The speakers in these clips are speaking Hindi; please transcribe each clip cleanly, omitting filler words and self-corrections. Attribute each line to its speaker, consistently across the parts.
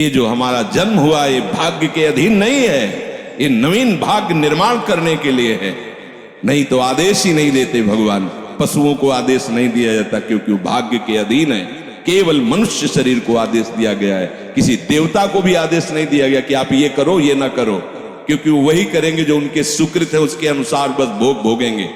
Speaker 1: ये जो हमारा जन्म हुआ ये भाग्य के अधीन नहीं है, ये नवीन भाग्य निर्माण करने के लिए है। नहीं तो आदेश ही नहीं देते भगवान। पशुओं को आदेश नहीं दिया जाता क्योंकि वो भाग्य के अधीन है। केवल मनुष्य शरीर को आदेश दिया गया है। किसी देवता को भी आदेश नहीं दिया गया कि आप ये करो ये ना करो, क्योंकि वो वही करेंगे जो उनके सुकृत है, उसके अनुसार बस भोग भोगेंगे।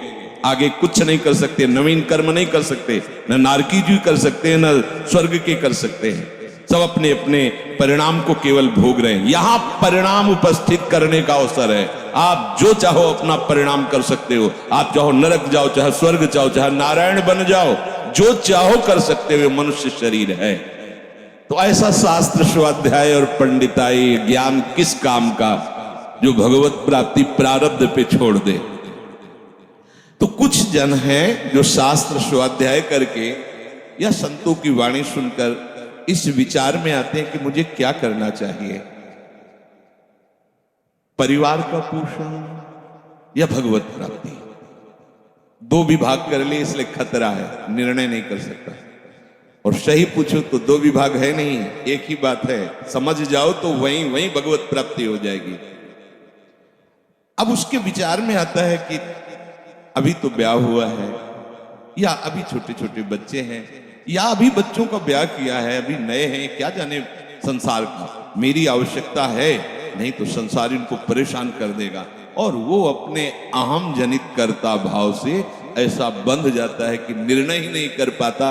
Speaker 1: आगे कुछ नहीं कर सकते, नवीन कर्म नहीं कर सकते, न नारकी जी कर सकते हैं, न स्वर्ग के कर सकते हैं। सब अपने अपने परिणाम को केवल भोग रहे हैं। यहां परिणाम उपस्थित करने का अवसर है। आप जो चाहो अपना परिणाम कर सकते हो। आप चाहो नरक जाओ, चाहे स्वर्ग जाओ, चाहे नारायण बन जाओ, जो चाहो कर सकते हो। मनुष्य शरीर है तो ऐसा शास्त्र स्वाध्याय और पंडिताई ज्ञान किस काम का जो भगवत प्राप्ति प्रारब्ध पे छोड़ दे। तो कुछ जन हैं जो शास्त्र स्वाध्याय करके या संतों की वाणी सुनकर इस विचार में आते हैं कि मुझे क्या करना चाहिए, परिवार का पोषण या भगवत प्राप्ति। दो विभाग कर लिए इसलिए खतरा है, निर्णय नहीं कर सकता। और सही पूछो तो दो विभाग है नहीं, एक ही बात है। समझ जाओ तो वहीं वहीं भगवत प्राप्ति हो जाएगी। अब उसके विचार में आता है कि अभी तो ब्याह हुआ है, या अभी छोटे छोटे बच्चे हैं, या अभी बच्चों का ब्याह किया है, अभी नए हैं, क्या जाने संसार की मेरी आवश्यकता है, नहीं तो संसार इनको परेशान कर देगा। और वो अपने अहम जनित कर्ता भाव से ऐसा बंध जाता है कि निर्णय ही नहीं कर पाता।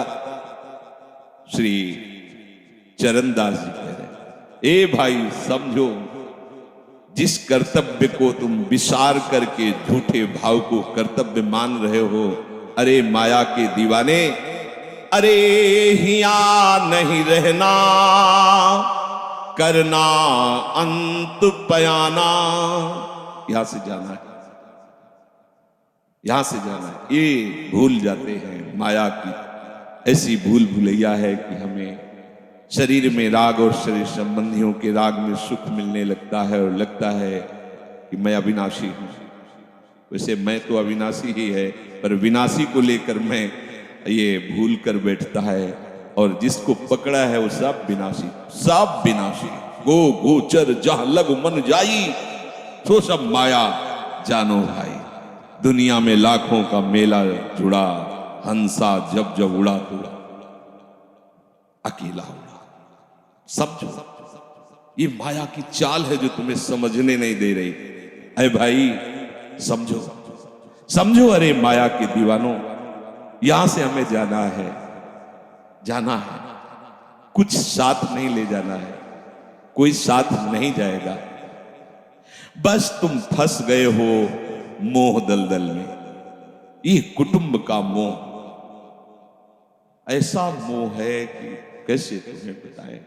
Speaker 1: श्री चरणदास जी कह रहे, ए भाई समझो, जिस कर्तव्य को तुम विसार करके झूठे भाव को कर्तव्य मान रहे हो, अरे माया के दीवाने, अरे हिया नहीं रहना, करना अंत पयाना। यहां से जाना है, यहां से जाना है। ये भूल जाते हैं, माया की ऐसी भूल भुलैया है कि हमें शरीर में राग और शरीर संबंधियों के राग में सुख मिलने लगता है और लगता है कि मैं अविनाशी हूं। वैसे मैं तो अविनाशी ही है, पर विनाशी को लेकर मैं ये भूल कर बैठता है। और जिसको पकड़ा है वो सब विनाशी, सब विनाशी। गो गोचर जहां लग मन जाई, सो सब माया जानो भाई। दुनिया में लाखों का मेला जुड़ा, हंसा जब जब उड़ा तो अकेला उड़ा। समझो, ये माया की चाल है जो तुम्हें समझने नहीं दे रही। अरे भाई समझो, समझो, अरे माया के दीवानों, यहां से हमें जाना है, जाना है। कुछ साथ नहीं ले जाना है, कोई साथ नहीं जाएगा। बस तुम फंस गए हो मोह दलदल में। ये कुटुंब का मोह ऐसा मोह है कि कैसे तुम्हें बताएं।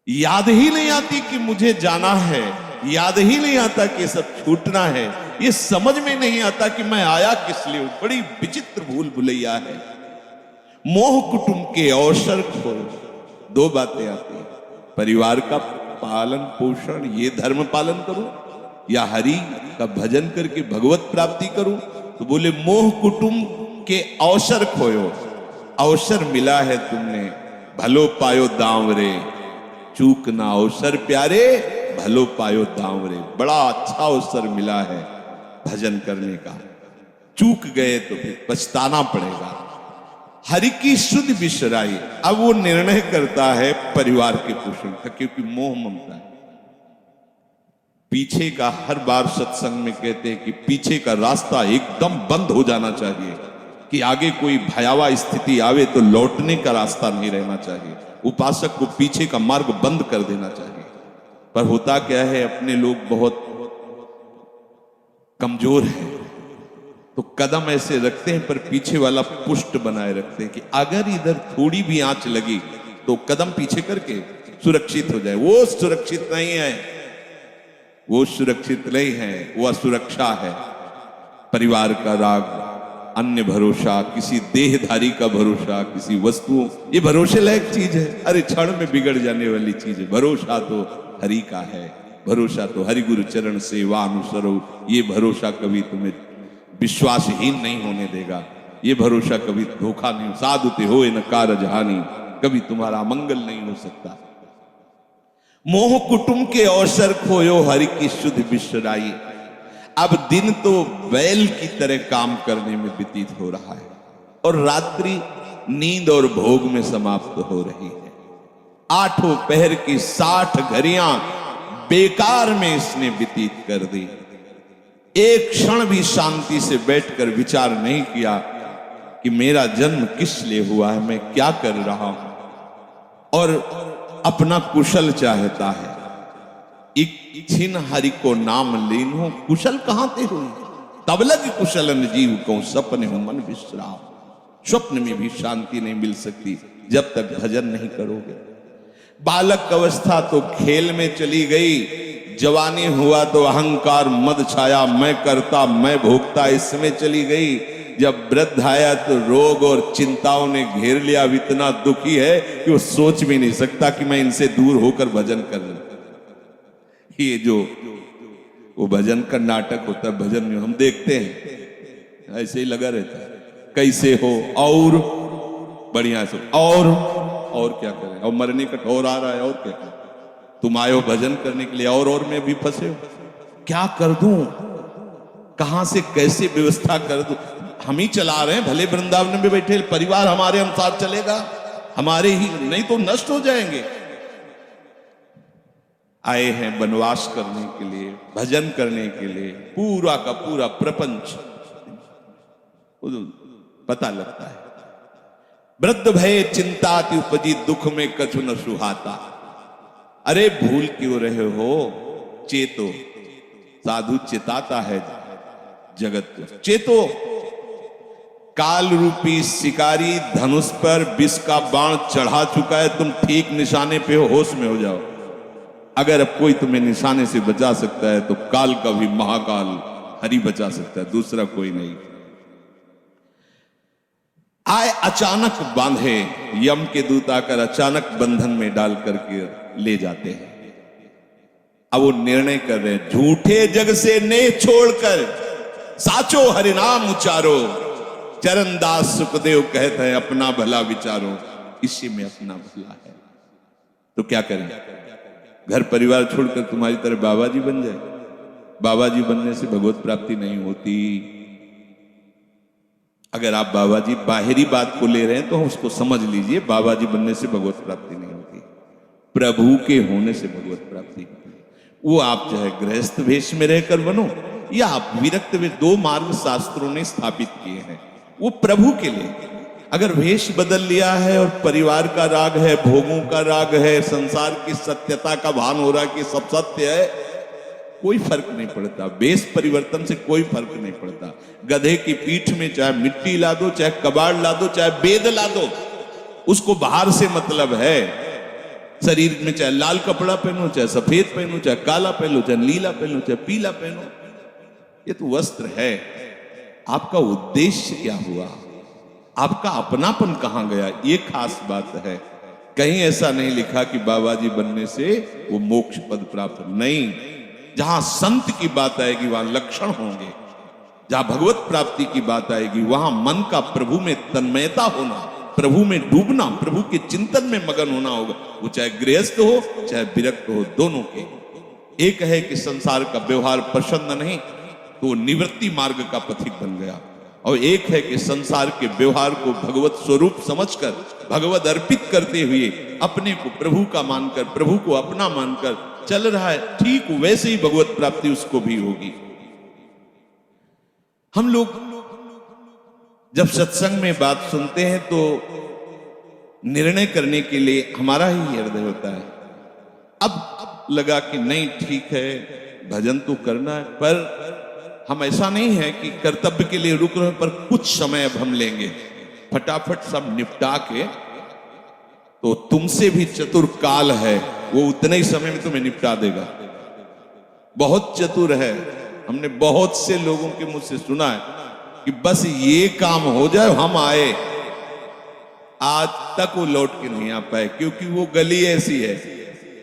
Speaker 1: याद ही नहीं आती कि मुझे जाना है, याद ही नहीं आता कि सब छूटना है। ये समझ में नहीं आता कि मैं आया किस लिए। बड़ी विचित्र भूल भुलैया है। मोह कुटुंब के अवसर को दो बातें आती हैं, परिवार का पालन पोषण, ये धर्म पालन करूं, या हरि का भजन करके भगवत प्राप्ति करूं। तो बोले मोह कुटुंब के अवसर खोयो, अवसर मिला है तुमने, भलो पायो दांव रे, चूक ना अवसर प्यारे, भलो पायो दांव रे। बड़ा अच्छा अवसर मिला है भजन करने का, चूक गए तो फिर पछताना पड़ेगा। हरि की शुद्ध बिसराई। अब वो निर्णय करता है परिवार के पोषण का, क्योंकि मोह ममता है। पीछे का हर बार सत्संग में कहते हैं कि पीछे का रास्ता एकदम बंद हो जाना चाहिए, कि आगे कोई भयावह स्थिति आवे तो लौटने का रास्ता नहीं रहना चाहिए। उपासक को पीछे का मार्ग बंद कर देना चाहिए। पर होता क्या है, अपने लोग बहुत कमजोर हैं, तो कदम ऐसे रखते हैं पर पीछे वाला पुष्ट बनाए रखते हैं कि अगर इधर थोड़ी भी आंच लगी तो कदम पीछे करके सुरक्षित हो जाए। वो सुरक्षित नहीं है, वो सुरक्षित नहीं है, वो असुरक्षा है। परिवार का राग, अन्य भरोसा, किसी देहधारी का भरोसा, किसी वस्तुओं, ये भरोसे लायक चीज है, अरे क्षण में बिगड़ जाने वाली चीज है। भरोसा तो हरि का है, भरोसा तो हरि गुरु चरण सेवा अनुसरो। ये भरोसा कभी तुम्हें विश्वासहीन नहीं होने देगा। ये भरोसा कभी धोखा नहीं, साधुते होए न कारज हानि, कभी तुम्हारा मंगल नहीं हो सकता। मोह कुटुंब के अवसर खोयो हरि की शुद्ध विश्राई। अब दिन तो बैल की तरह काम करने में व्यतीत हो रहा है और रात्रि नींद और भोग में समाप्त हो रही है। आठों पहर की 60 घड़ियां बेकार में इसने व्यतीत कर दी। एक क्षण भी शांति से बैठकर विचार नहीं किया कि मेरा जन्म किस लिए हुआ है, मैं क्या कर रहा हूं, और अपना कुशल चाहता है। इच्छिन हरि को नाम लीनो, कुशल कहां ते हुई, तब लग कुशलन जीव को सपने हो मन विश्राम। स्वप्न में भी शांति नहीं मिल सकती जब तक भजन नहीं करोगे। बालक अवस्था तो खेल में चली गई, जवानी हुआ तो अहंकार मद छाया, मैं करता मैं भोगता इसमें चली गई। जब वृद्ध आया तो रोग और चिंताओं ने घेर लिया। अब इतना दुखी है कि वो सोच भी नहीं सकता कि मैं इनसे दूर होकर भजन कर लूं। ये जो वो भजन का नाटक होता है, भजन में हम देखते हैं ऐसे ही लगा रहता है, कैसे हो और बढ़िया से और क्या करें, और मरने का ठोर आ रहा है, और क्या करें, तुम आए हो भजन करने के लिए और में भी फंसे हो, क्या कर दूं, कहां से कैसे व्यवस्था कर दूं। हम ही चला रहे हैं, भले वृंदावन में बैठे परिवार हमारे अनुसार चलेगा, हमारे ही, नहीं तो नष्ट हो जाएंगे। आए हैं वनवास करने के लिए, भजन करने के लिए, पूरा का पूरा प्रपंच पता लगता है। वृद्ध भय चिंताति उपजी, दुख में कछु न सुहाता। अरे भूल क्यों रहे हो, चेतो, साधु चिताता है जगत को, चेतो। काल रूपी शिकारी धनुष पर विष का बाण चढ़ा चुका है, तुम ठीक निशाने पे हो, होश में हो जाओ। अगर अब कोई तुम्हें निशाने से बचा सकता है तो काल का भी महाकाल हरि बचा सकता है, दूसरा कोई नहीं। आए अचानक बांधे, यम के दूत आकर अचानक बंधन में डाल करके ले जाते हैं। अब वो निर्णय कर रहे हैं, झूठे जग से नेह छोड़कर साचो हरिनाम उचारो। चरणदास सुखदेव कहते हैं अपना भला विचारो, इसी में अपना भला है। तो क्या करें, घर परिवार छोड़कर तुम्हारी तरह बाबा जी बन जाए। बाबा जी बनने से भगवत प्राप्ति नहीं होती। अगर आप बाबा जी बाहरी बात को ले रहे हैं तो उसको समझ लीजिए, बाबा जी बनने से भगवत प्राप्ति नहीं होती, प्रभु के होने से भगवत प्राप्ति होती है। वो आप चाहे गृहस्थ वेश में रहकर बनो या आप विरक्त वेश, 2 मार्ग शास्त्रों ने स्थापित किए हैं, वो प्रभु के लिए। अगर वेश बदल लिया है और परिवार का राग है, भोगों का राग है, संसार की सत्यता का भान हो रहा है कि सब सत्य है, कोई फर्क नहीं पड़ता। वेश परिवर्तन से कोई फर्क नहीं पड़ता। गधे की पीठ में चाहे मिट्टी ला दो, चाहे कबाड़ ला दो, चाहे बेद ला दो, उसको बाहर से मतलब है। शरीर में चाहे लाल कपड़ा पहनो, चाहे सफेद पहनो, चाहे काला पहनो, चाहे नीला पहनो, चाहे पीला पहनो, ये तो वस्त्र है। आपका उद्देश्य क्या हुआ, आपका अपनापन कहां गया, ये खास बात है। कहीं ऐसा नहीं लिखा कि बाबा जी बनने से वो मोक्ष पद प्राप्त, नहीं। जहां संत की बात आएगी वहां लक्षण होंगे, जहां भगवत प्राप्ति की बात आएगी वहां मन का प्रभु में तन्मयता होना, प्रभु में डूबना, प्रभु के चिंतन में मगन होना होगा। वो चाहे गृहस्थ हो चाहे विरक्त हो, दोनों के। एक है कि संसार का व्यवहार पसंद नहीं तो निवृत्ति मार्ग का पथिक बन गया, और एक है कि संसार के व्यवहार को भगवत स्वरूप समझकर, भगवत अर्पित करते हुए अपने को प्रभु का मानकर, प्रभु को अपना मानकर चल रहा है, ठीक वैसे ही भगवत प्राप्ति उसको भी होगी। हम लोग जब सत्संग में बात सुनते हैं तो निर्णय करने के लिए हमारा ही हृदय होता है। अब लगा कि नहीं ठीक है, भजन तो करना है, पर हम ऐसा नहीं है कि कर्तव्य के लिए रुक रहे हैं, पर कुछ समय अब हम लेंगे, फटाफट सब निपटा के। तो तुमसे भी चतुर काल है, वो उतने ही समय में तुम्हें निपटा देगा। बहुत चतुर है। हमने बहुत से लोगों के मुंह से सुना है कि बस ये काम हो जाए हम आए, आज तक वो लौट के नहीं आ पाए, क्योंकि वो गली ऐसी है,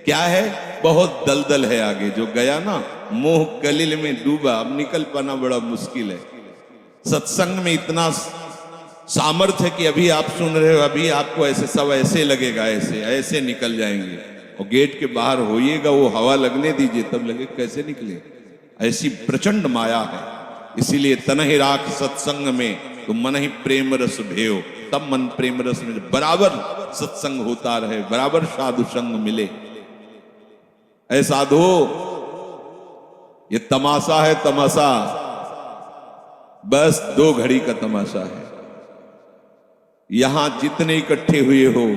Speaker 1: क्या है, बहुत दलदल है आगे। जो गया ना मोह कलिल में डूबा, अब निकल पाना बड़ा मुश्किल है। सत्संग में इतना सामर्थ्य है कि अभी आप सुन रहे हो, अभी आपको ऐसे सब ऐसे लगेगा, ऐसे ऐसे निकल जाएंगे, और गेट के बाहर होइएगा, वो हवा लगने दीजिए, तब लगे कैसे निकले। ऐसी प्रचंड माया है। इसीलिए तनहि राख सत्संग में तो मन ही प्रेम रस भेयो, तब मन प्रेम रस में बराबर सत्संग होता रहे, बराबर साधु संग मिले। ऐ साधु, ये तमाशा है, तमाशा बस 2 घड़ी का तमाशा है। यहां जितने इकट्ठे हुए हो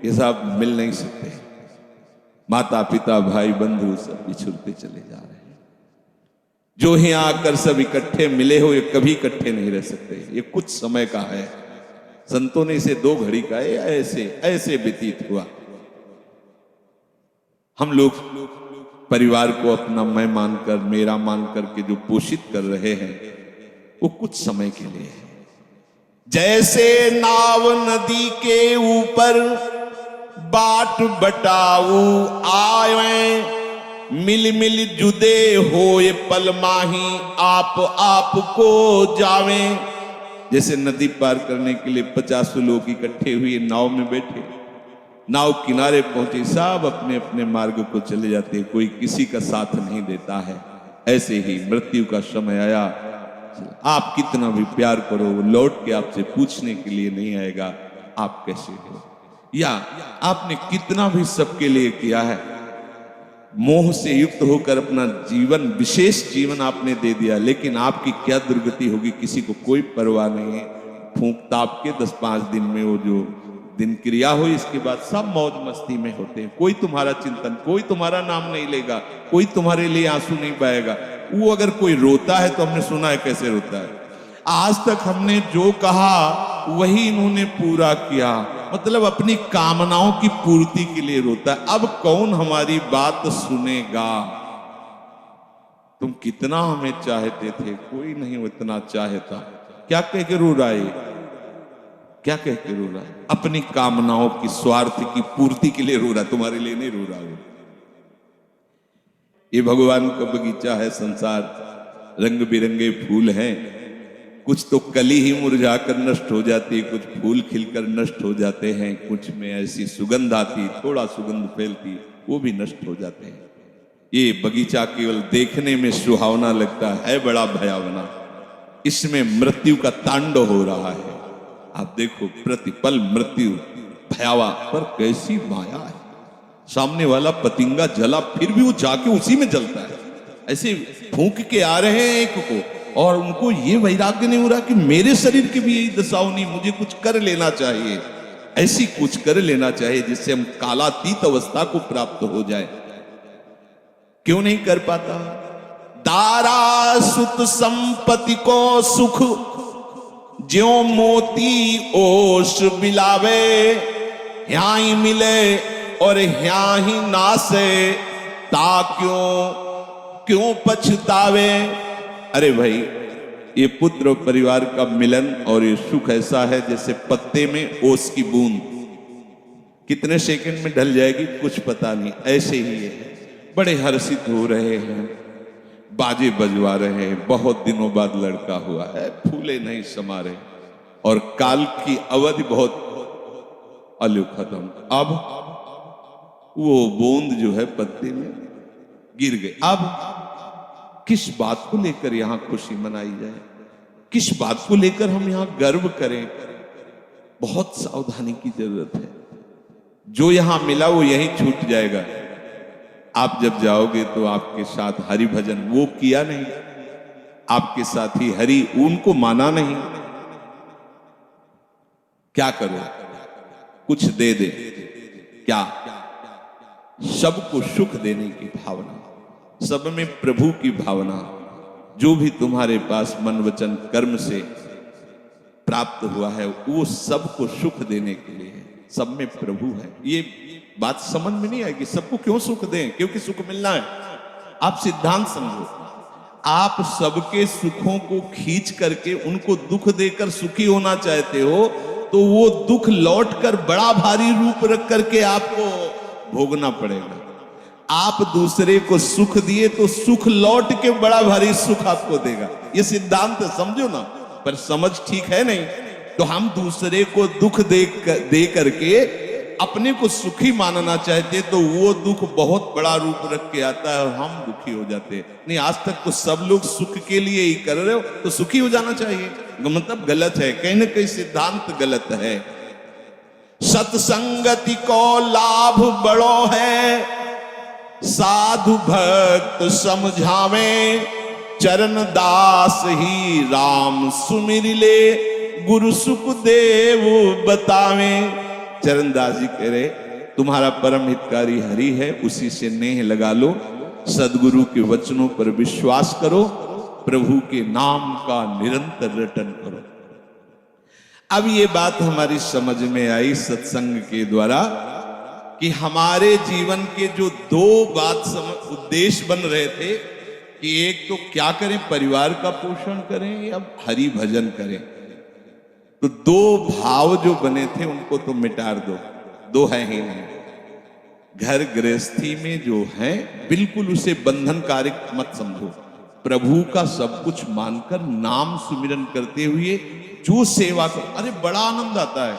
Speaker 1: ये सब मिल नहीं सकते। माता पिता भाई बंधु सब बिछुड़ते चले जा रहे हैं। जो ही आकर सब इकट्ठे मिले हो, ये कभी इकट्ठे नहीं रह सकते। ये कुछ समय का है। संतों ने इसे 2 घड़ी का ऐसे ऐसे व्यतीत हुआ। हम लोग परिवार को अपना मैं मानकर, मेरा मानकर के जो पोषित कर रहे हैं, वो कुछ समय के लिए है। जैसे नाव नदी के ऊपर बाट बटाऊ आए, मिल मिल जुदे होए पल माही आप को जावे। जैसे नदी पार करने के लिए 50 लोग इकट्ठे हुए नाव में बैठे, नाव किनारे पहुंचे, सब अपने अपने मार्ग को चले जाते हैं, कोई किसी का साथ नहीं देता है। ऐसे ही मृत्यु का समय आया, आप कितना भी प्यार करो, वो लौट के आपसे पूछने के लिए नहीं आएगा आप कैसे हो, या आपने कितना भी सबके लिए किया है, मोह से युक्त होकर अपना जीवन, विशेष जीवन आपने दे दिया, लेकिन आपकी क्या दुर्गति होगी किसी को कोई परवाह नहीं है। फूंक ताप के 10-5 दिन में वो जो दिन क्रिया हो, इसके बाद सब मौज मस्ती में होते हैं। कोई तुम्हारा चिंतन, कोई तुम्हारा नाम नहीं लेगा, कोई तुम्हारे लिए आंसू नहीं पाएगा। वो अगर कोई रोता है तो हमने सुना है कैसे रोता है। आज तक हमने जो कहा वही इन्होंने पूरा किया, मतलब अपनी कामनाओं की पूर्ति के लिए रोता है। अब कौन हमारी बात सुनेगा। तुम कितना हमें चाहते थे, कोई नहीं उतना चाहता। क्या कह के रो रहा है, क्या कह के रो रहा है? अपनी कामनाओं की, स्वार्थ की पूर्ति के लिए रो रहा, तुम्हारे लिए नहीं रो रहा वो। ये भगवान का बगीचा है संसार, रंग बिरंगे फूल हैं। कुछ तो कली ही मुरझा कर नष्ट हो जाती है, कुछ फूल खिलकर नष्ट हो जाते हैं, कुछ में ऐसी सुगंध आती, थोड़ा सुगंध फैलती, वो भी नष्ट हो जाते हैं। ये बगीचा केवल देखने में सुहावना लगता है, बड़ा भयावना। इसमें मृत्यु का तांडव हो रहा है। आप देखो, प्रतिपल मृत्यु भयावा, पर कैसी माया है। सामने वाला पतिंगा जला, फिर भी वो जाके उसी में जलता है। ऐसे फूंक के आ रहे हैं एक को, और उनको ये वैराग्य नहीं हो रहा कि मेरे शरीर की भी यही दशा होनी, मुझे कुछ कर लेना चाहिए। ऐसी कुछ कर लेना चाहिए जिससे हम कालातीत अवस्था को प्राप्त हो जाए। क्यों नहीं कर पाता? दारा सुत संपत्ति को सुख, ज्यों मोती ओस बिलावे। यहाँ ही मिले और यहाँ ही नासे, ता क्यों पछतावे। अरे भाई, ये पुत्र परिवार का मिलन और ये सुख ऐसा है जैसे पत्ते में ओस की बूंद, कितने सेकंड में ढल जाएगी कुछ पता नहीं। ऐसे ही है, बड़े हर्षित हो रहे हैं, बाजे बजवा रहे हैं। बहुत दिनों बाद लड़का हुआ है, फूले नहीं समा रहे, और काल की अवधि बहुत अलु खत्म। अब वो बूंद जो है पत्ते में गिर गई। अब किस बात को लेकर यहां खुशी मनाई जाए, किस बात को लेकर हम यहां गर्व करें? बहुत सावधानी की जरूरत है। जो यहां मिला वो यहीं छूट जाएगा। आप जब जाओगे तो आपके साथ हरि भजन वो किया नहीं, आपके साथ ही हरि, उनको माना नहीं। क्या करो? कुछ दे दे, क्या? सबको सुख देने की भावना, सब में प्रभु की भावना। जो भी तुम्हारे पास मन वचन कर्म से प्राप्त हुआ है वो सबको सुख देने के लिए है, सब में प्रभु है। ये बात समझ में नहीं आएगी। सबको क्यों सुख दें? क्योंकि सुख मिलना है। आप सिद्धांत समझो, आप सबके सुखों को खींच करके उनको दुख देकर सुखी होना चाहते हो, तो वो दुख लौटकर बड़ा भारी रूप रख करके आपको भोगना पड़ेगा। आप दूसरे को सुख दिए तो सुख लौट के बड़ा भारी सुख आपको देगा। ये सिद्धांत समझो ना, पर समझ ठीक है नहीं। तो हम दूसरे को दुख दे करके अपने को सुखी मानना चाहते तो वो दुख बहुत बड़ा रूप रख के आता है और हम दुखी हो जाते हैं। नहीं, आज तक तो सब लोग सुख के लिए ही कर रहे हो, तो सुखी हो जाना चाहिए। मतलब गलत है, कहीं ना कहीं सिद्धांत गलत है। सत्संगति को लाभ बड़ो है, साधु भक्त समझावे, चरण दास ही राम सुमिर ले, गुरु सुखदेव बतावे। चरणदास जी कह रहे तुम्हारा परम हितकारी हरि है, उसी से नेह लगा लो, सदगुरु के वचनों पर विश्वास करो, प्रभु के नाम का निरंतर रटन करो। अब ये बात हमारी समझ में आई सत्संग के द्वारा कि हमारे जीवन के जो दो उद्देश्य बन रहे थे कि एक तो क्या करें, परिवार का पोषण करें या हरि भजन करें। तो दो भाव जो बने थे उनको तो मिटा दो, दो है ही नहीं। घर गृहस्थी में जो है बिल्कुल उसे बंधनकारक मत समझो, प्रभु का सब कुछ मानकर नाम सुमिरन करते हुए जो सेवा कर, अरे बड़ा आनंद आता है।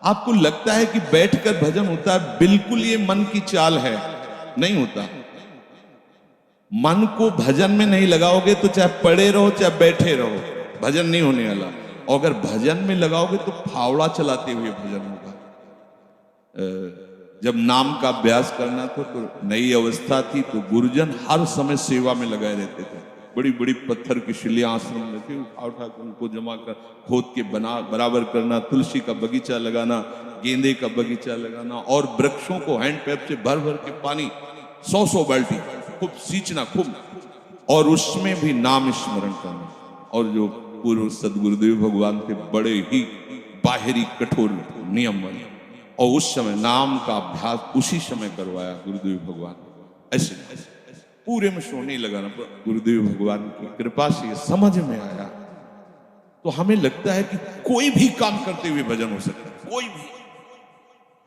Speaker 1: आपको लगता है कि बैठकर भजन होता है, बिल्कुल ये मन की चाल है, नहीं होता। मन को भजन में नहीं लगाओगे तो चाहे पड़े रहो चाहे बैठे रहो, भजन नहीं होने वाला। और अगर भजन में लगाओगे तो फावड़ा चलाते हुए भजन होगा। जब नाम का अभ्यास करना था तो नई अवस्था थी तो गुरुजन हर समय सेवा में लगाए रहते थे। बड़ी बड़ी पत्थर की शिलियां आश्रम में थी, उठा कर उनको जमा कर खोद के बराबर करना, तुलसी का बगीचा लगाना, गेंदे का बगीचा लगाना और वृक्षों को हैंड पैप से भर भर के पानी 100 बाल्टी खूब सींचना खूब, और उसमें भी नाम स्मरण करना। और जो पूर्व सदगुरुदेव भगवान थे बड़े ही बाहरी कठोर नियम बने, और उस समय नाम का अभ्यास उसी समय करवाया गुरुदेव भगवान। ऐसे पूरे में सोने लगाना, गुरुदेव भगवान की कृपा से समझ में आया। तो हमें लगता है कि कोई भी काम करते हुए भजन हो सकता है, कोई भी।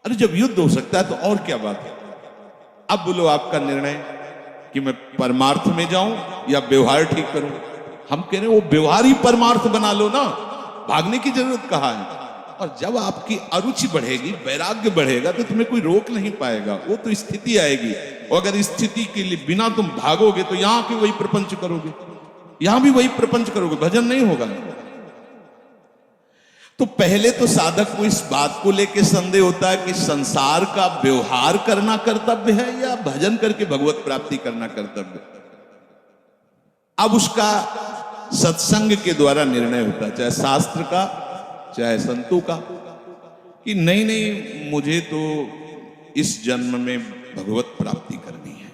Speaker 1: अरे जब युद्ध हो सकता है तो और क्या बात है। अब बोलो आपका निर्णय कि मैं परमार्थ में जाऊं या व्यवहार ठीक करूं। हम कह रहे हैं वो व्यवहार ही परमार्थ बना लो ना, भागने की जरूरत कहाँ है। और जब आपकी अरुचि बढ़ेगी, वैराग्य बढ़ेगा, तो तुम्हें कोई रोक नहीं पाएगा। वो तो स्थिति आएगी, और अगर स्थिति के लिए बिना तुम भागोगे तो यहां के वही प्रपंच करोगे, यहां भी वही प्रपंच करोगे, भजन नहीं होगा। तो पहले तो साधक को इस बात को लेकर संदेह होता है कि संसार का व्यवहार करना कर्तव्य है या भजन करके भगवत प्राप्ति करना कर्तव्य। अब उसका सत्संग के द्वारा निर्णय होता है, चाहे शास्त्र का चाहे संतों का, कि नहीं नहीं मुझे तो इस जन्म में भगवत प्राप्ति करनी है।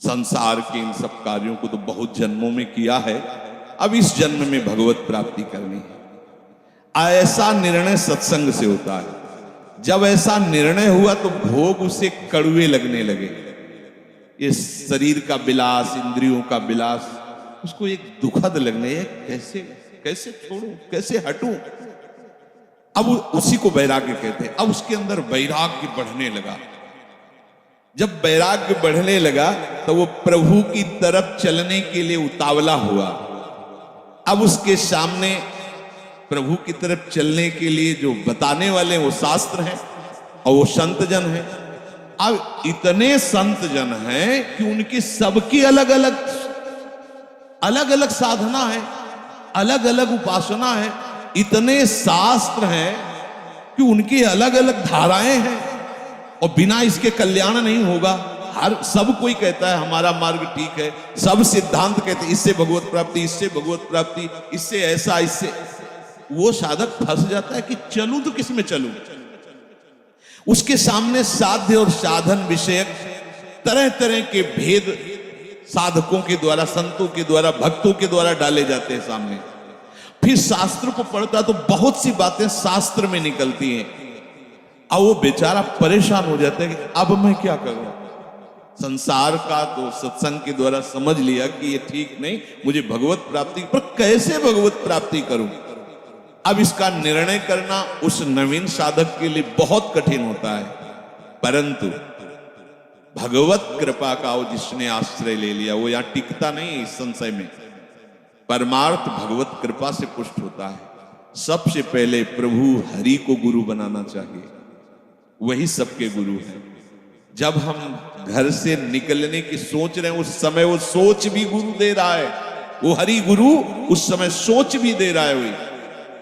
Speaker 1: संसार के इन सब कार्यों को तो बहुत जन्मों में किया है, अब इस जन्म में भगवत प्राप्ति करनी है। ऐसा निर्णय सत्संग से होता है। जब ऐसा निर्णय हुआ तो भोग उसे कड़वे लगने लगे। ये शरीर का विलास, इंद्रियों का विलास उसको एक दुखद लगने, कैसे कैसे छोड़ूं, कैसे हटूं। अब उसी को वैराग्य कहते हैं। अब उसके अंदर वैराग्य बढ़ने लगा। जब वैराग्य बढ़ने लगा तो वो प्रभु की तरफ चलने के लिए उतावला हुआ। अब उसके सामने प्रभु की तरफ चलने के लिए जो बताने वाले वो शास्त्र हैं और वो संत जन हैं। अब इतने संत जन हैं कि उनकी सबकी अलग अलग साधना है, अलग अलग उपासना है। इतने शास्त्र हैं कि उनकी अलग अलग धाराएं हैं, और बिना इसके कल्याण नहीं होगा। सब कोई कहता है हमारा मार्ग ठीक है, सब सिद्धांत कहते हैं इससे भगवत प्राप्ति, इससे भगवत प्राप्ति, इससे ऐसा, इससे। वो साधक फंस जाता है कि चलूं तो किस में चलूं। उसके सामने साध्य और साधन विषयक तरह तरह के भेद साधकों के द्वारा, संतों के द्वारा, भक्तों के द्वारा डाले जाते हैं सामने। फिर शास्त्र को पढ़ता तो बहुत सी बातें शास्त्र में निकलती हैं, और वो बेचारा परेशान हो जाता है कि अब मैं क्या करूं। संसार का तो सत्संग के द्वारा समझ लिया कि ये ठीक नहीं, मुझे भगवत प्राप्ति, पर कैसे भगवत प्राप्ति करूं। अब इसका निर्णय करना उस नवीन साधक के लिए बहुत कठिन होता है। परंतु भगवत कृपा का वो जिसने आश्रय ले लिया वो यहां टिकता नहीं इस संशय में। परमार्थ भगवत कृपा से पुष्ट होता है। सबसे पहले प्रभु हरि को गुरु बनाना चाहिए। वही सबके गुरु है। जब हम घर से निकलने की सोच रहे हैं उस समय वो सोच भी गुरु दे रहा है, वो हरि गुरु उस समय सोच भी दे रहा है वही।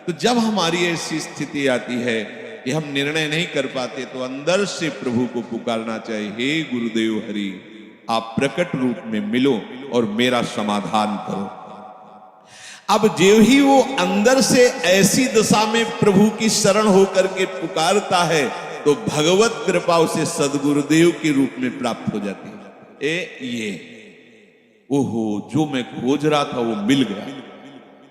Speaker 1: तो जब हमारी ऐसी स्थिति आती है कि हम निर्णय नहीं कर पाते तो अंदर से प्रभु को पुकारना चाहिए, हे गुरुदेव हरि आप प्रकट रूप में मिलो और मेरा समाधान करो। अब जो ही वो अंदर से ऐसी दशा में प्रभु की शरण होकर के पुकारता है तो भगवत कृपा उसे सदगुरुदेव के रूप में प्राप्त हो जाती है। ये ओहो जो मैं खोज रहा था वो मिल गया।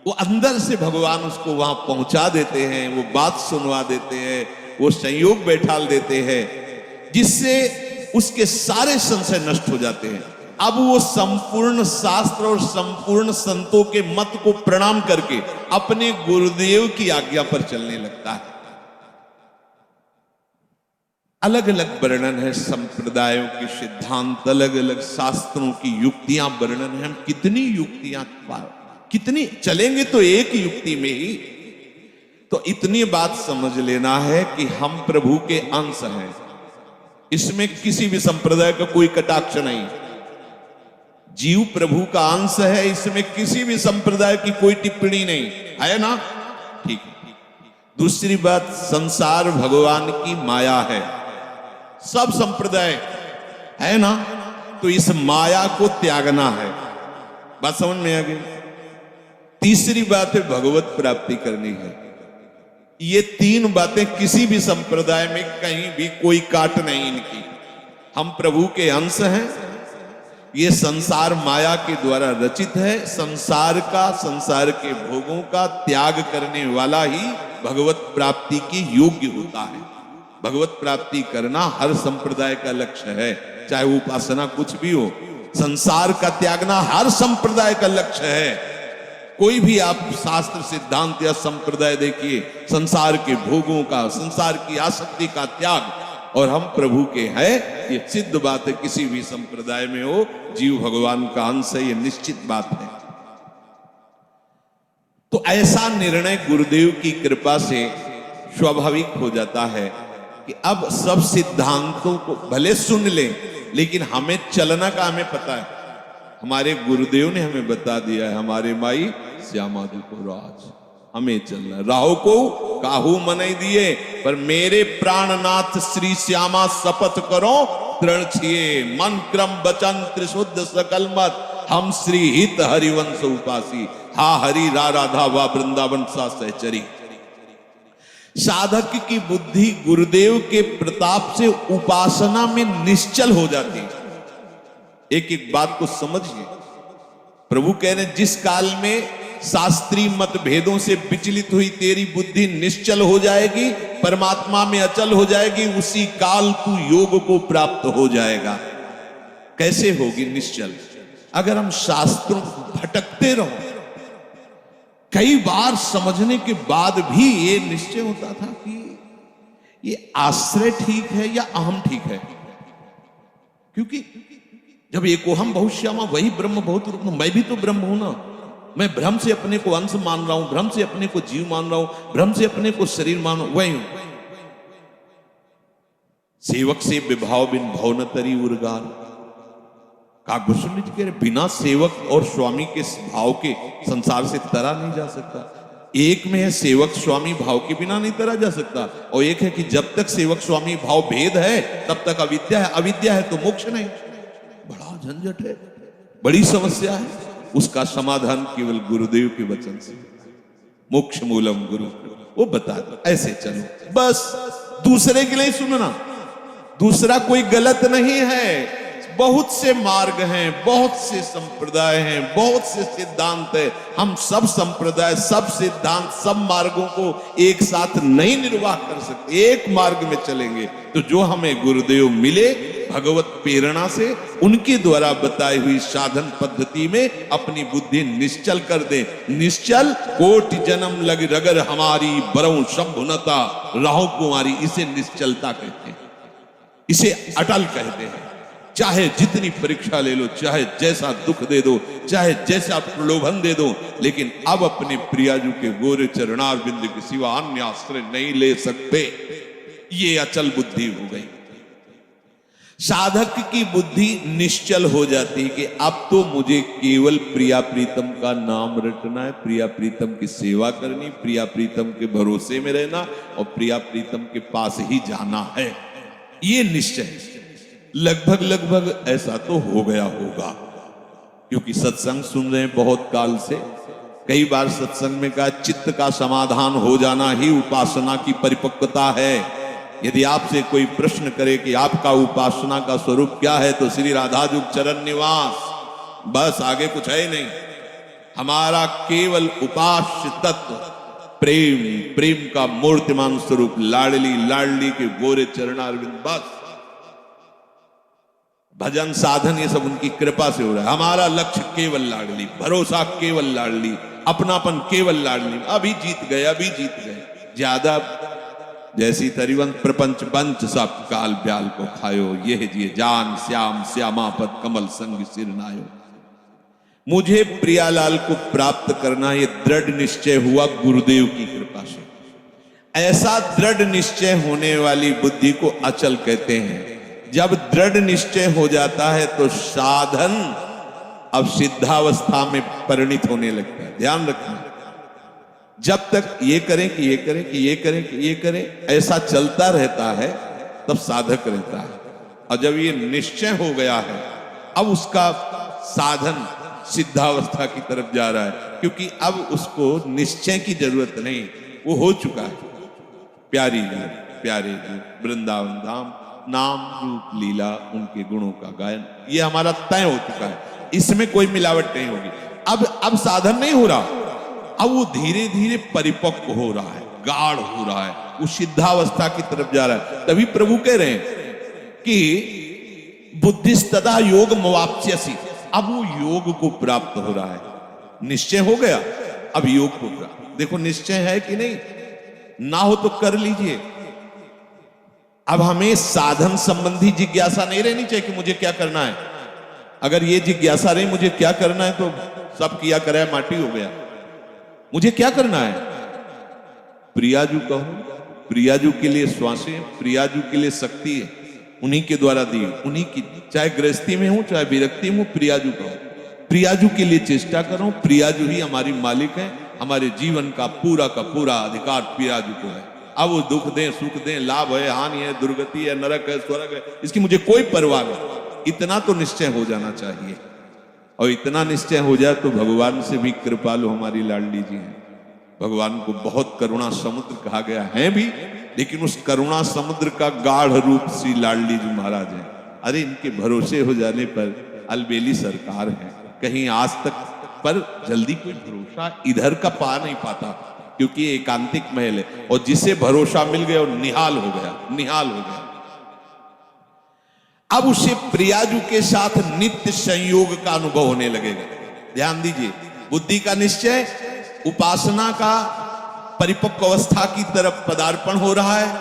Speaker 1: वो अंदर से भगवान उसको वहां पहुंचा देते हैं, वो बात सुनवा देते हैं, वो संयोग बैठाल देते हैं जिससे उसके सारे संशय नष्ट हो जाते हैं। अब वो संपूर्ण शास्त्र और संपूर्ण संतों के मत को प्रणाम करके अपने गुरुदेव की आज्ञा पर चलने लगता है। अलग अलग वर्णन है संप्रदायों के सिद्धांत, अलग अलग शास्त्रों की युक्तियां वर्णन है। हम कितनी युक्तियां कितनी चलेंगे तो एक युक्ति में ही। तो इतनी बात समझ लेना है कि हम प्रभु के अंश हैं, इसमें किसी भी संप्रदाय का कोई कटाक्ष नहीं। जीव प्रभु का अंश है, इसमें किसी भी संप्रदाय की कोई टिप्पणी नहीं है ना, ठीक। दूसरी बात, संसार भगवान की माया है, सब संप्रदाय है ना, तो इस माया को त्यागना है। बात समझ में आ गई। तीसरी बात है भगवत प्राप्ति करनी है। ये तीन बातें किसी भी संप्रदाय में कहीं भी कोई काट नहीं इनकी। हम प्रभु के अंश हैं, ये संसार माया के द्वारा रचित है, संसार का, संसार के भोगों का त्याग करने वाला ही भगवत प्राप्ति के योग्य होता है। भगवत प्राप्ति करना हर संप्रदाय का लक्ष्य है, चाहे वो उपासना कुछ भी हो। संसार का त्यागना हर संप्रदाय का लक्ष्य है। कोई भी आप शास्त्र सिद्धांत या संप्रदाय देखिए, संसार के भोगों का, संसार की आसक्ति का त्याग, और हम प्रभु के हैं, ये सिद्ध बात है। किसी भी संप्रदाय में हो, जीव भगवान का अंश है, ये निश्चित बात है। तो ऐसा निर्णय गुरुदेव की कृपा से स्वाभाविक हो जाता है कि अब सब सिद्धांतों को भले सुन ले, लेकिन हमें चलना का हमें पता है। हमारे गुरुदेव ने हमें बता दिया है, हमारे माई श्यामा जी को राज, हमें चलना। राहो को काहू मनई दिए, पर मेरे प्राणनाथ श्री श्यामा शपथ करो तृण छिए, मन क्रम वचन त्रिशुद्ध सकल मत, हम श्री हित हरिवंश उपासी, हा हरि रा राधा वा वृंदावन सा सहचरी। साधक की बुद्धि गुरुदेव के प्रताप से उपासना में निश्चल हो जाती है। एक एक बात को समझिए। प्रभु कह रहे जिस काल में शास्त्रीय मतभेदों से विचलित हुई तेरी बुद्धि निश्चल हो जाएगी, परमात्मा में अचल हो जाएगी, उसी काल तू योग को प्राप्त हो जाएगा। कैसे होगी निश्चल? अगर हम शास्त्रों भटकते रहो, कई बार समझने के बाद भी ये निश्चय होता था कि ये आश्रय ठीक है या अहम ठीक है। क्योंकि जब एको हम बहुश्यामा वही ब्रह्म बहुत रूप, मैं भी तो ब्रह्म हूं ना। मैं भ्रम से अपने को अंश मान रहा हूं, भ्रम से अपने को जीव मान रहा हूं, भ्रम से अपने को शरीर मान रहा हूं, वही हूं। सेवक से विभाव बिन भव न तरी उर्गार, काकभूषण जी कह रहे बिना सेवक और स्वामी के भाव के संसार से तरा नहीं जा सकता। एक में है सेवक स्वामी भाव के बिना नहीं तरा जा सकता, और एक है कि जब तक सेवक स्वामी भाव भेद है तब तक अविद्या है, अविद्या है तो मोक्ष नहीं। बड़ा झंझट है, बड़ी समस्या है। उसका समाधान केवल गुरुदेव के वचन से, मोक्ष मूलम गुरु, वो बता दो ऐसे चलो बस। दूसरे के लिए सुनना, दूसरा कोई गलत नहीं है। बहुत से मार्ग हैं, बहुत से संप्रदाय हैं, बहुत से सिद्धांत है। हम सब संप्रदाय, सब सिद्धांत, सब मार्गों को एक साथ नहीं निर्वाह कर सकते। एक मार्ग में चलेंगे तो जो हमें गुरुदेव मिले भगवत प्रेरणा से, उनके द्वारा बताई हुई साधन पद्धति में अपनी बुद्धि निश्चल कर दे। निश्चल कोटि जन्म लग रगर हमारी, बरऊ शंभुनता राहु कुमारी, इसे निश्चलता कहते हैं, इसे अटल कहते हैं। चाहे जितनी परीक्षा ले लो, चाहे जैसा दुख दे दो, चाहे जैसा प्रलोभन दे दो, लेकिन अब अपने प्रियाजू के गोरे चरणार बिंद के सिवा अन्य आश्रय नहीं ले सकते। ये अचल बुद्धि हो गई। साधक की बुद्धि निश्चल हो जाती है कि अब तो मुझे केवल प्रिया प्रीतम का नाम रटना है, प्रिया प्रीतम की सेवा करनी, प्रिया प्रीतम के भरोसे में रहना और प्रिया प्रीतम के पास ही जाना है, ये निश्चय। लगभग ऐसा तो हो गया होगा, क्योंकि सत्संग सुन रहे हैं बहुत काल से। कई बार सत्संग में कहा चित्त का समाधान हो जाना ही उपासना की परिपक्वता है। यदि आपसे कोई प्रश्न करे कि आपका उपासना का स्वरूप क्या है, तो श्री राधाजुग चरण निवास, बस आगे कुछ है ही नहीं। हमारा केवल उपास्य तत्व प्रेम, प्रेम का मूर्तिमान स्वरूप लाडली लाडली के गोरे चरणारविंद, बस। भजन साधन ये सब उनकी कृपा से हो रहा है। हमारा लक्ष्य केवल लाडली, भरोसा केवल लाडली, अपनापन केवल लाडली। अभी जीत गए ज्यादा जैसी तरिवंत प्रपंच पंच सब काल ब्याल को खायो, यह जिए जान श्याम श्यामा पद कमल संग सिर नायो। मुझे प्रियालाल को प्राप्त करना ये दृढ़ निश्चय हुआ गुरुदेव की कृपा से। ऐसा दृढ़ निश्चय होने वाली बुद्धि को अचल कहते हैं। जब दृढ़ निश्चय हो जाता है तो साधन अब सिद्धावस्था में परिणित होने लगता है। ध्यान रखना, जब तक ये करें कि ये करें कि ये करें कि ये करें ऐसा चलता रहता है, तब साधक रहता है। और जब ये निश्चय हो गया है, अब उसका साधन सिद्धावस्था की तरफ जा रहा है, क्योंकि अब उसको निश्चय की जरूरत नहीं, वो हो चुका है। प्यारी जी, प्यारे जी, वृंदावन धाम, नाम रूप लीला उनके गुणों का गायन, ये हमारा तय हो चुका है। इसमें कोई मिलावट नहीं होगी। अब साधन नहीं हो रहा, अब वो धीरे धीरे परिपक्व हो रहा है, गाढ़ हो रहा है, वो सिद्धावस्था की तरफ जा रहा है। तभी प्रभु कह रहे हैं कि बुद्धिस्तदा योग मवाप्स्यसि, अब वो योग को प्राप्त हो रहा है। निश्चय हो गया, अब योग को प्राप्त। देखो निश्चय है कि नहीं, ना हो तो कर लीजिए। अब हमें साधन संबंधी जिज्ञासा नहीं रहनी चाहिए कि मुझे क्या करना है। अगर ये जिज्ञासा रही मुझे क्या करना है, तो सब किया कराया माटी हो गया। मुझे क्या करना है, प्रियाजू कहो, प्रियाजू के लिए श्वासें, प्रियाजू के लिए शक्ति है, उन्हीं के द्वारा दी, उन्हीं की, चाहे गृहस्थी में हूं चाहे विरक्ति में हूं, प्रियाजू कहो, प्रियाजू के लिए चेष्टा करो। प्रियाजू ही हमारी मालिक है, हमारे जीवन का पूरा अधिकार प्रियाजू को है। अब वो दुख दें सुख दें, लाभ है हानि है, दुर्गति है, नरक है, स्वर्ग है, इसकी मुझे कोई परवाह नहीं। इतना तो निश्चय हो जाना चाहिए। और इतना निश्चय हो जाए तो भगवान से भी कृपालु हमारी लाडली जी हैं। भगवान को बहुत करुणा समुद्र कहा गया है भी, लेकिन उस करुणा समुद्र का गाढ़ रूप श्री लाडली जी महाराज हैं। अरे इनके भरोसे हो जाने पर अलबेली सरकार है, कहीं आज तक पर जल्दी कोई भरोसा इधर का पा नहीं पाता, क्योंकि एकांतिक महल है। और जिसे भरोसा मिल गया और निहाल हो गया, निहाल हो गया। अब उसे प्रियाजू के साथ नित्य संयोग का अनुभव होने लगेगा। ध्यान दीजिए, बुद्धि का निश्चय, उपासना का परिपक्व अवस्था की तरफ पदार्पण हो रहा है।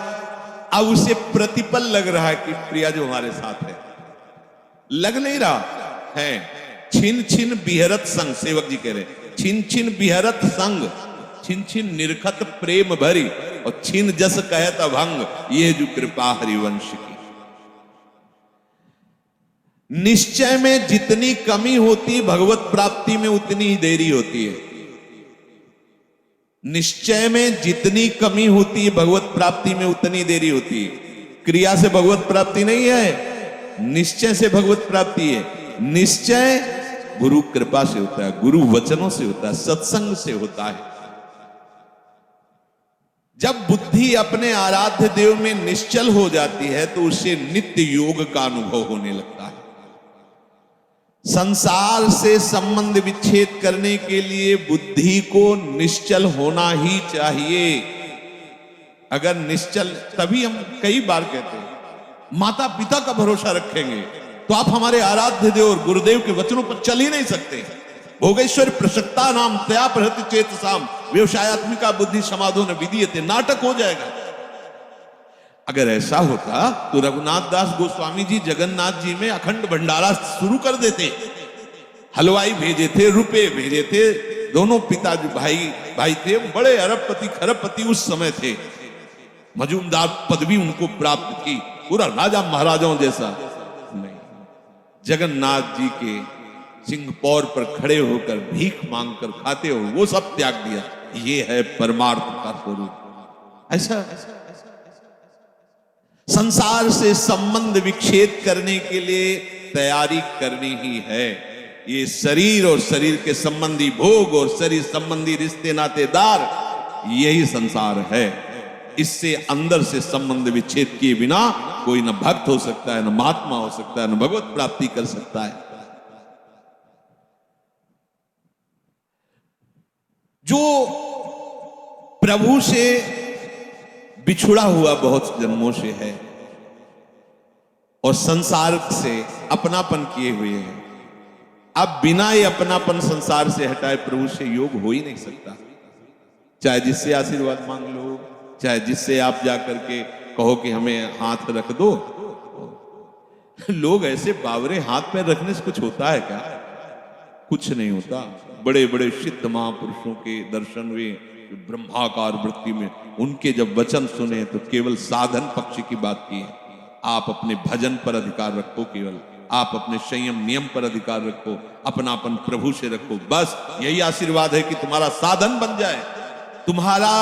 Speaker 1: अब उसे प्रतिपल लग रहा है कि प्रियाजू हमारे साथ है। लग नहीं रहा है, छिन छिन बिहरत संग, सेवक जी कह रहे, छिन छिन बिहरत संग, छिन छिन निरखत प्रेम भरी, और छिन जस कहत अभंग, ये जो कृपा हरिवंश की। निश्चय में जितनी कमी होती, भगवत प्राप्ति में उतनी ही देरी होती है। निश्चय में जितनी कमी होती है, भगवत प्राप्ति में उतनी देरी होती है। क्रिया से भगवत प्राप्ति नहीं है, निश्चय से भगवत प्राप्ति है। निश्चय गुरु कृपा से होता है, गुरु वचनों से होता है, सत्संग से होता है। जब बुद्धि अपने आराध्य देव में निश्चल हो जाती है, तो उसे नित्य योग का अनुभव होने लगता है। संसार से संबंध विच्छेद करने के लिए बुद्धि को निश्चल होना ही चाहिए। अगर निश्चल, तभी हम कई बार कहते हैं माता पिता का भरोसा रखेंगे तो आप हमारे आराध्य देव और गुरुदेव के वचनों पर चल ही नहीं सकते। भोगेश्वर प्रसक्ता नाम तया प्रहति चेतसाम व्यवसायत्मिका बुद्धि समाधो न विधीयते, नाटक हो जाएगा। अगर ऐसा होता तो रघुनाथ दास गोस्वामी जी जगन्नाथ जी में अखंड भंडारा शुरू कर देते। हलवाई भेजे थे, रुपए भेजे थे, दोनों पिता जो भाई थे, बड़े अरबपति खरबपति उस समय थे। मजूमदार पदवी उनको प्राप्त थी, पूरा राजा महाराजाओं जैसा नहीं। जगन्नाथ जी के सिंहपौर पर खड़े होकर भीख मांगकर खाते हो, वो सब त्याग दिया। ये है परमार्थ का स्वरूप। ऐसा संसार से संबंध विच्छेद करने के लिए तैयारी करनी ही है। ये शरीर और शरीर के संबंधी भोग और शरीर संबंधी रिश्ते नातेदार, यही संसार है। इससे अंदर से संबंध विच्छेद किए बिना कोई न भक्त हो सकता है, न महात्मा हो सकता है, न भगवत प्राप्ति कर सकता है। जो प्रभु से बिछुड़ा हुआ बहुत जन्मों से है और संसार से अपनापन किए हुए हैं, अब बिना ये अपनापन संसार से हटाए प्रभु से योग हो ही नहीं सकता। चाहे जिससे आशीर्वाद मांग लो, चाहे जिससे आप जाकर के कहो कि हमें हाथ रख दो। लोग ऐसे बावरे हाथ पैर रखने से कुछ होता है क्या? कुछ नहीं होता। बड़े बड़े सिद्ध महापुरुषों के दर्शन हुए ब्रह्माकार वृत्ति में, उनके जब वचन सुने तो केवल साधन पक्ष की बात की है। आप अपने भजन पर अधिकार रखो, केवल आप अपने संयम नियम पर अधिकार रखो, अपनापन प्रभु से रखो, बस यही आशीर्वाद है कि तुम्हारा साधन बन जाए, तुम्हारा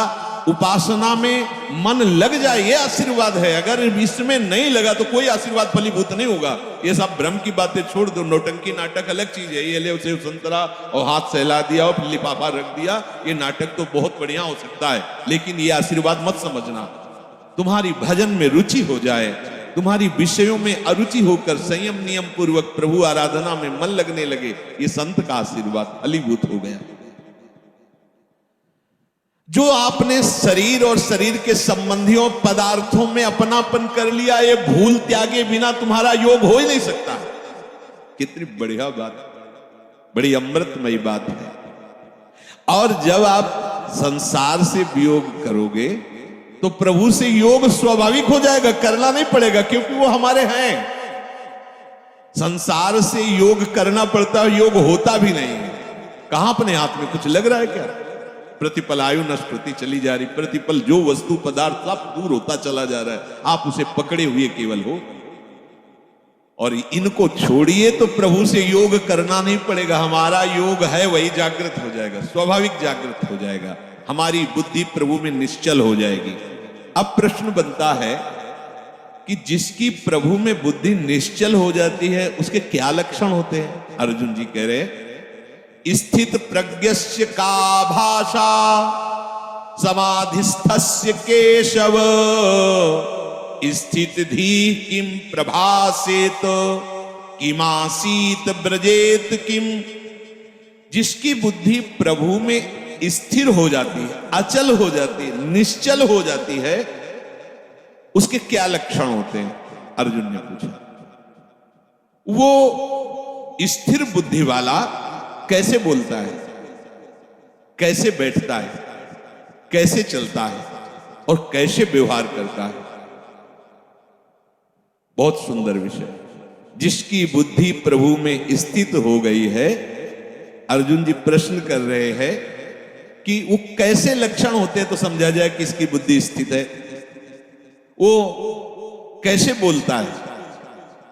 Speaker 1: उपासना में मन लग जाए, ये आशीर्वाद है। अगर इसमें नहीं लगा तो कोई आशीर्वाद फलीभूत नहीं होगा। ये सब भ्रम की बातें छोड़ दो। नौटंकी नाटक अलग चीज है। ये ले उसे संतरा और हाथ सहला दिया और लिफाफा रख दिया, ये नाटक तो बहुत बढ़िया हो सकता है, लेकिन ये आशीर्वाद मत समझना। तुम्हारी भजन में रुचि हो जाए, तुम्हारी विषयों में अरुचि होकर संयम नियम पूर्वक प्रभु आराधना में मन लगने लगे, ये संत का आशीर्वाद फलीभूत हो गया। जो आपने शरीर और शरीर के संबंधियों पदार्थों में अपनापन कर लिया, ये भूल त्यागे बिना तुम्हारा योग हो ही नहीं सकता। कितनी बढ़िया बात, बड़ी अमृतमयी बात है। और जब आप संसार से वियोग करोगे तो प्रभु से योग स्वाभाविक हो जाएगा, करना नहीं पड़ेगा, क्योंकि वो हमारे हैं। संसार से योग करना पड़ता है, योग होता भी नहीं है। कहां अपने हाथ में कुछ लग रहा है क्या? प्रतिपल आयु नष्ट होती चली जा रही, प्रतिपल जो वस्तु पदार्थ सब दूर होता चला जा रहा है, आप उसे पकड़े हुए केवल हो। और इनको छोड़िए तो प्रभु से योग करना नहीं पड़ेगा। हमारा योग है वही जागृत हो जाएगा, स्वाभाविक जागृत हो जाएगा, हमारी बुद्धि प्रभु में निश्चल हो जाएगी। अब प्रश्न बनता है कि जिसकी प्रभु में बुद्धि निश्चल हो जाती है उसके क्या लक्षण होते हैं? अर्जुन जी कह रहे, स्थित प्रज्ञस्य का भाषा समाधिस्थस्य केशव, स्थित धी किम प्रभासेत किमासीत ब्रजेत किम। जिसकी बुद्धि प्रभु में स्थिर हो जाती है, अचल हो जाती है, निश्चल हो जाती है, उसके क्या लक्षण होते हैं? अर्जुन ने पूछा। वो स्थिर बुद्धि वाला कैसे बोलता है, कैसे बैठता है, कैसे चलता है और कैसे व्यवहार करता है? बहुत सुंदर विषय। जिसकी बुद्धि प्रभु में स्थित हो गई है, अर्जुन जी प्रश्न कर रहे हैं कि वो कैसे लक्षण होते हैं तो समझा जाए कि इसकी बुद्धि स्थित है। वो कैसे बोलता है,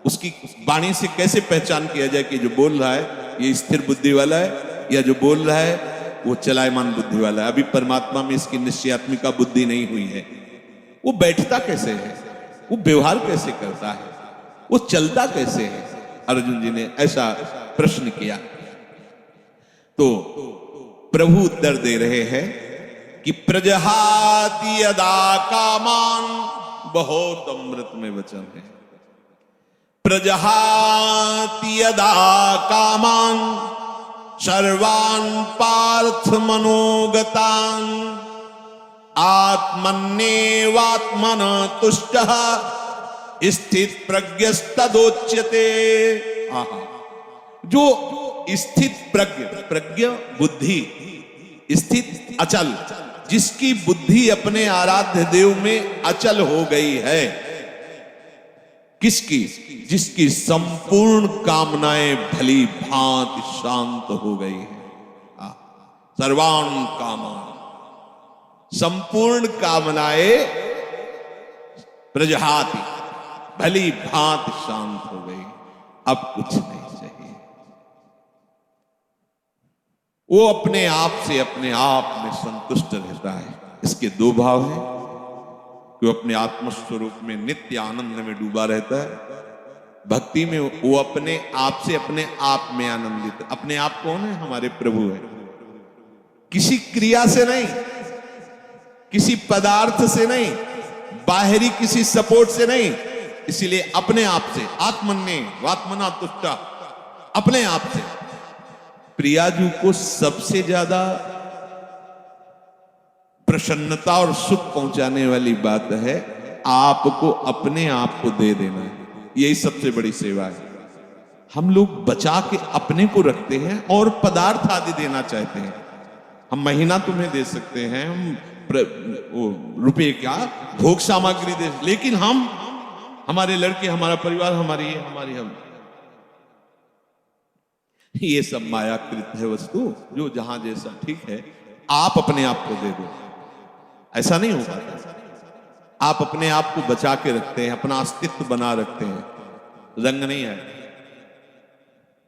Speaker 1: उसकी वाणी से कैसे पहचान किया जाए कि जो बोल रहा है ये स्थिर बुद्धि वाला है, या जो बोल रहा है वो चलायमान बुद्धि वाला है। अभी परमात्मा में इसकी निश्चयात्मिका बुद्धि नहीं हुई है। वो बैठता कैसे है, वो व्यवहार कैसे करता है, वो चलता कैसे है? अर्जुन जी ने ऐसा प्रश्न किया तो प्रभु उत्तर दे रहे हैं कि प्रजहाति यदा कामान, बहुत अमृत में वचन है। प्रजहाति यदा कामान सर्वान् पार्थ मनोगतान् आत्मन्येवात्मन तुष्टः स्थित प्रज्ञस्तदोच्यते। जो स्थित प्रज्ञ बुद्धि, स्थित अचल, जिसकी बुद्धि अपने आराध्य देव में अचल हो गई है। किसकी? जिसकी संपूर्ण कामनाएं भली भांति शांत हो गई है। सर्वान् कामान, संपूर्ण कामनाएं प्रजहाति, भली भांति शांत हो गई, अब कुछ नहीं चाहिए। वो अपने आप से अपने आप में संतुष्ट रहता है। इसके दो भाव हैं कि वो अपने आत्मस्वरूप में नित्य आनंद में डूबा रहता है, भक्ति में वो अपने आप से अपने आप में आनंदित। अपने आप कौन है? हमारे प्रभु है। किसी क्रिया से नहीं, किसी पदार्थ से नहीं, बाहरी किसी सपोर्ट से नहीं, इसीलिए अपने आप से, आत्मन्ने वात्मना तुष्टा, अपने आप से। प्रियाजू को सबसे ज्यादा प्रसन्नता और सुख पहुंचाने वाली बात है आपको अपने आप को दे देना है। यही सबसे बड़ी सेवा है। हम लोग बचा के अपने को रखते हैं और पदार्थ आदि देना चाहते हैं। हम महीना तुम्हें दे सकते हैं, हम रुपए क्या भोग सामग्री दे, लेकिन हम, हमारे लड़के, हमारा परिवार, हमारी हम, ये सब मायाकृत है वस्तु, जो जहां जैसा ठीक है। आप अपने आप को दे दो, ऐसा नहीं हो पाता। आप अपने आप को बचा के रखते हैं, अपना अस्तित्व बना रखते हैं, रंग नहीं है।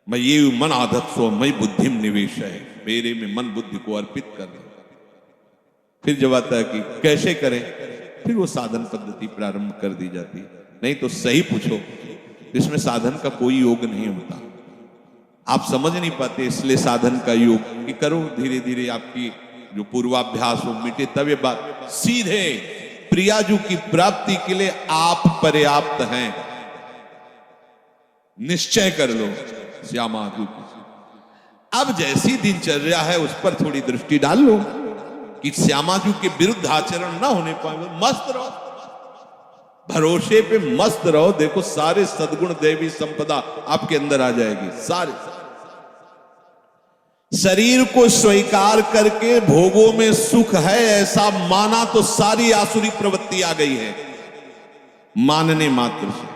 Speaker 1: मैं ये मन आदत सो मई बुद्धिम निवेश है, मेरे में मन बुद्धि को अर्पित कर दो। फिर जब आता है कि कैसे करें, फिर वो साधन पद्धति प्रारंभ कर दी जाती है। नहीं तो सही पूछो, इसमें साधन का कोई योग नहीं होता। आप समझ नहीं पाते, इसलिए साधन का योग कि करो, धीरे धीरे आपकी जो पूर्वाभ्यास हो मिटे, तब ये बात सीधे प्रियाजू की प्राप्ति के लिए आप पर्याप्त हैं। निश्चय कर लो श्यामाजू की। अब जैसी दिनचर्या है उस पर थोड़ी दृष्टि डाल लो कि श्यामाजू के विरुद्ध आचरण ना होने पाए। मस्त रहो, भरोसे पे मस्त रहो। देखो सारे सद्गुण देवी संपदा आपके अंदर आ जाएगी। सारे शरीर को स्वीकार करके भोगों में सुख है ऐसा माना तो सारी आसुरी प्रवृत्ति आ गई है। मानने मात्र से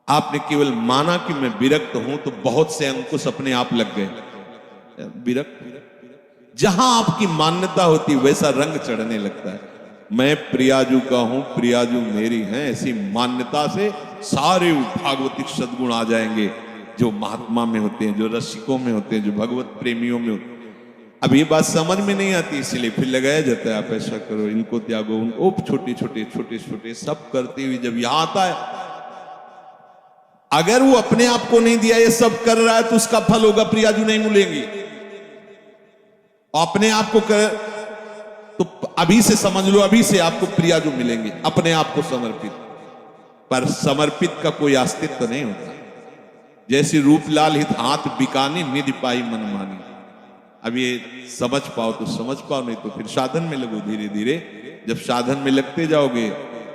Speaker 1: आपने केवल माना कि मैं विरक्त हूं तो बहुत से अंकुश अपने आप लग गए। विरक्त, जहां आपकी मान्यता होती वैसा रंग चढ़ने लगता है। मैं प्रियाजू का हूं, प्रियाजू मेरी हैं, ऐसी मान्यता से सारे भागवतिक सद्गुण आ जाएंगे जो महात्मा में होते हैं, जो रसिकों में होते हैं, जो भगवत प्रेमियों में होते हैं। अब ये बात समझ में नहीं आती, इसीलिए फिर लगाया जाता है आप ऐसा करो, इनको त्यागो, उनको छोटे छोटे सब करते हुए जब यहां आता है, अगर वो अपने आप को नहीं दिया, ये सब कर रहा है तो उसका फल होगा प्रियाजू नहीं मिलेंगी। अपने आप को कर तो अभी से समझ लो, अभी से आपको प्रियाजू मिलेंगे, अपने आप को समर्पित। पर समर्पित का कोई अस्तित्व नहीं होता। जैसे रूपलाल हित हाथ बिकानी, निधि पाई मन मानी। अब ये समझ पाओ तो समझ पाओ, नहीं तो फिर साधन में लगो धीरे धीरे। जब साधन में लगते जाओगे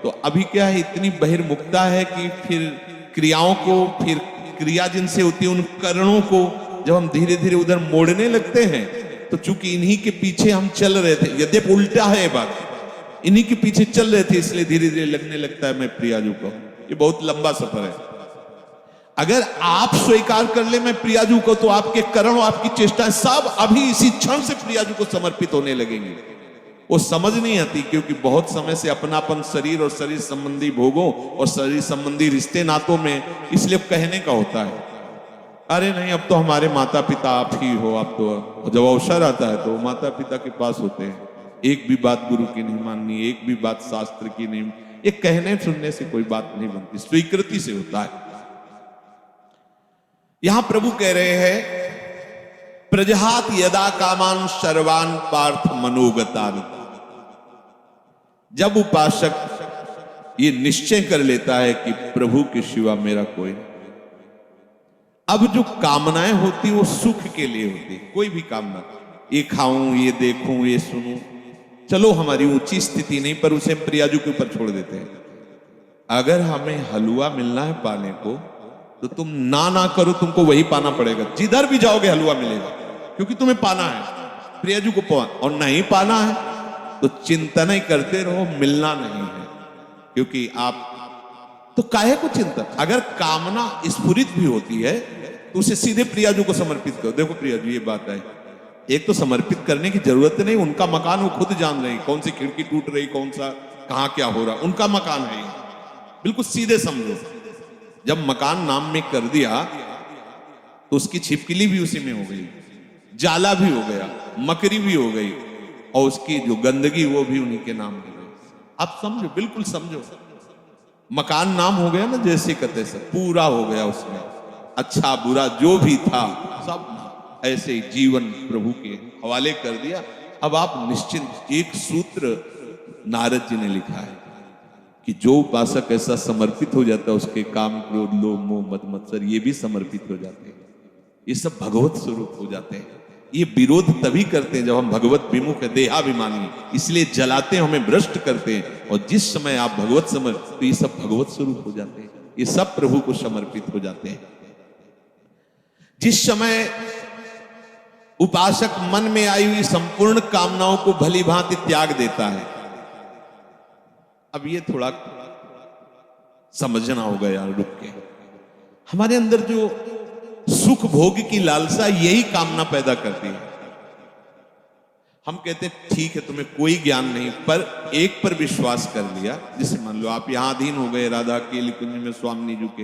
Speaker 1: तो अभी क्या है, इतनी बहिर्मुखता है कि फिर क्रियाओं को, फिर क्रिया जिनसे होती है उन करणों को जब हम धीरे धीरे उधर मोड़ने लगते हैं, तो चूंकि इन्हीं के पीछे हम चल रहे थे, यद्यपि उल्टा है ये बात, इन्हीं के पीछे चल रहे थे, इसलिए धीरे धीरे लगने लगता है मैं प्रियाजू को। ये बहुत लंबा सफर है। अगर आप स्वीकार कर ले मैं प्रियाजू को, तो आपके करण, आपकी चेष्टाएं सब अभी इसी क्षण से प्रियाजू को समर्पित होने लगेंगे। वो समझ नहीं आती, क्योंकि बहुत समय से अपनापन शरीर और शरीर संबंधी भोगों और शरीर संबंधी रिश्ते नातों में, इसलिए कहने का होता है अरे नहीं अब तो हमारे माता पिता आप ही हो। आप तो जब अवसर आता है तो माता पिता के पास होते हैं, एक भी बात गुरु की नहीं माननी, एक भी बात शास्त्र की नहीं। ये कहने सुनने से कोई बात नहीं बनती, स्वीकृति से होता है। यहां प्रभु कह रहे हैं प्रजहात यदा कामान सर्वान पार्थ मनोगतान। जब उपासक ये निश्चय कर लेता है कि प्रभु के सिवा मेरा कोई नहीं, अब जो कामनाएं होती वो सुख के लिए होती। कोई भी कामना, ये खाऊं, ये देखूं, ये सुनूं, चलो हमारी ऊंची स्थिति नहीं, पर उसे प्रियाजू के ऊपर छोड़ देते हैं। अगर हमें हलवा मिलना है पाने को, तो तुम ना करो, तुमको वही पाना पड़ेगा। जिधर भी जाओगे हलवा मिलेगा, क्योंकि तुम्हें पाना है प्रियाजू को पाना। और नहीं पाना है तो चिंतन ही करते रहो, मिलना नहीं है। क्योंकि आप तो काहे को चिंतन, अगर कामना स्फुरित भी होती है तो उसे सीधे प्रियाजू को समर्पित करो। देखो प्रियाजू ये बात है, एक तो समर्पित करने की जरूरत नहीं, उनका मकान वो खुद जान रहे, कौन सी खिड़की टूट रही, कौन सा कहां क्या हो रहा, उनका मकान है ये, बिल्कुल सीधे समझो। जब मकान नाम में कर दिया तो उसकी छिपकली भी उसी में हो गई, जाला भी हो गया, मकरी भी हो गई, और उसकी जो गंदगी वो भी उन्हीं के नाम हो गई। आप समझो, बिल्कुल समझो। मकान नाम हो गया ना, जैसे कहते सब पूरा हो गया उसमें, अच्छा बुरा जो भी था सब ऐसे ही जीवन प्रभु के हवाले कर दिया। अब आप निश्चिंत। एक सूत्र नारद जी ने लिखा है कि जो उपासक ऐसा समर्पित हो जाता है, उसके काम क्रोध लोभ मोह मद मत्सर ये भी समर्पित हो जाते हैं, ये सब भगवत स्वरूप हो जाते हैं। ये विरोध तभी करते हैं जब हम भगवत विमुख है, देहाभिमानी, इसलिए जलाते हैं, हमें भ्रष्ट करते हैं। और जिस समय आप भगवत समर्पित, तो ये सब भगवत स्वरूप हो जाते हैं, ये सब प्रभु को समर्पित हो जाते हैं। जिस समय उपासक मन में आई हुई संपूर्ण कामनाओं को भली भांति त्याग देता है। अब ये थोड़ा समझना होगा यार, रुक के। हमारे अंदर जो सुख भोग की लालसा, यही कामना पैदा करती है। हम कहते हैं ठीक है तुम्हें कोई ज्ञान नहीं, पर एक पर विश्वास कर लिया। जैसे मान लो आप यहां अधीन हो गए राधा के कुंज में स्वामी जी के,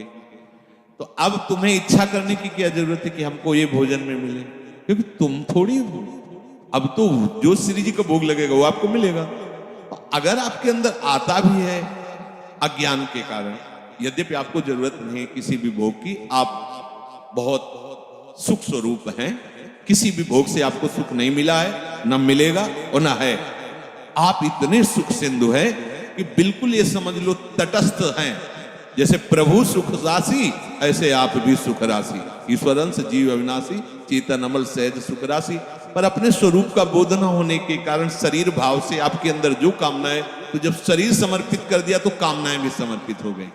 Speaker 1: तो अब तुम्हें इच्छा करने की क्या जरूरत है कि हमको ये भोजन में मिले, क्योंकि तुम थोड़ी हो। अब तो जो श्री जी का भोग लगेगा वो आपको मिलेगा। अगर आपके अंदर आता भी है अज्ञान के कारण, यद्यपि आपको जरूरत नहीं है किसी भी भोग की, आप बहुत सुख स्वरूप हैं, किसी भी भोग से आपको सुख नहीं मिला है, न मिलेगा और न है। आप इतने सुख सिंधु हैं कि बिल्कुल ये समझ लो तटस्थ हैं। जैसे प्रभु सुख राशि, ऐसे आप भी सुख राशि। ईश्वरंश जीव अविनाशी, चेतन अमल सहज सुख राशि। पर अपने स्वरूप का बोध न होने के कारण शरीर भाव से आपके अंदर जो कामनाएं, तो जब शरीर समर्पित कर दिया तो कामनाएं भी समर्पित हो गई।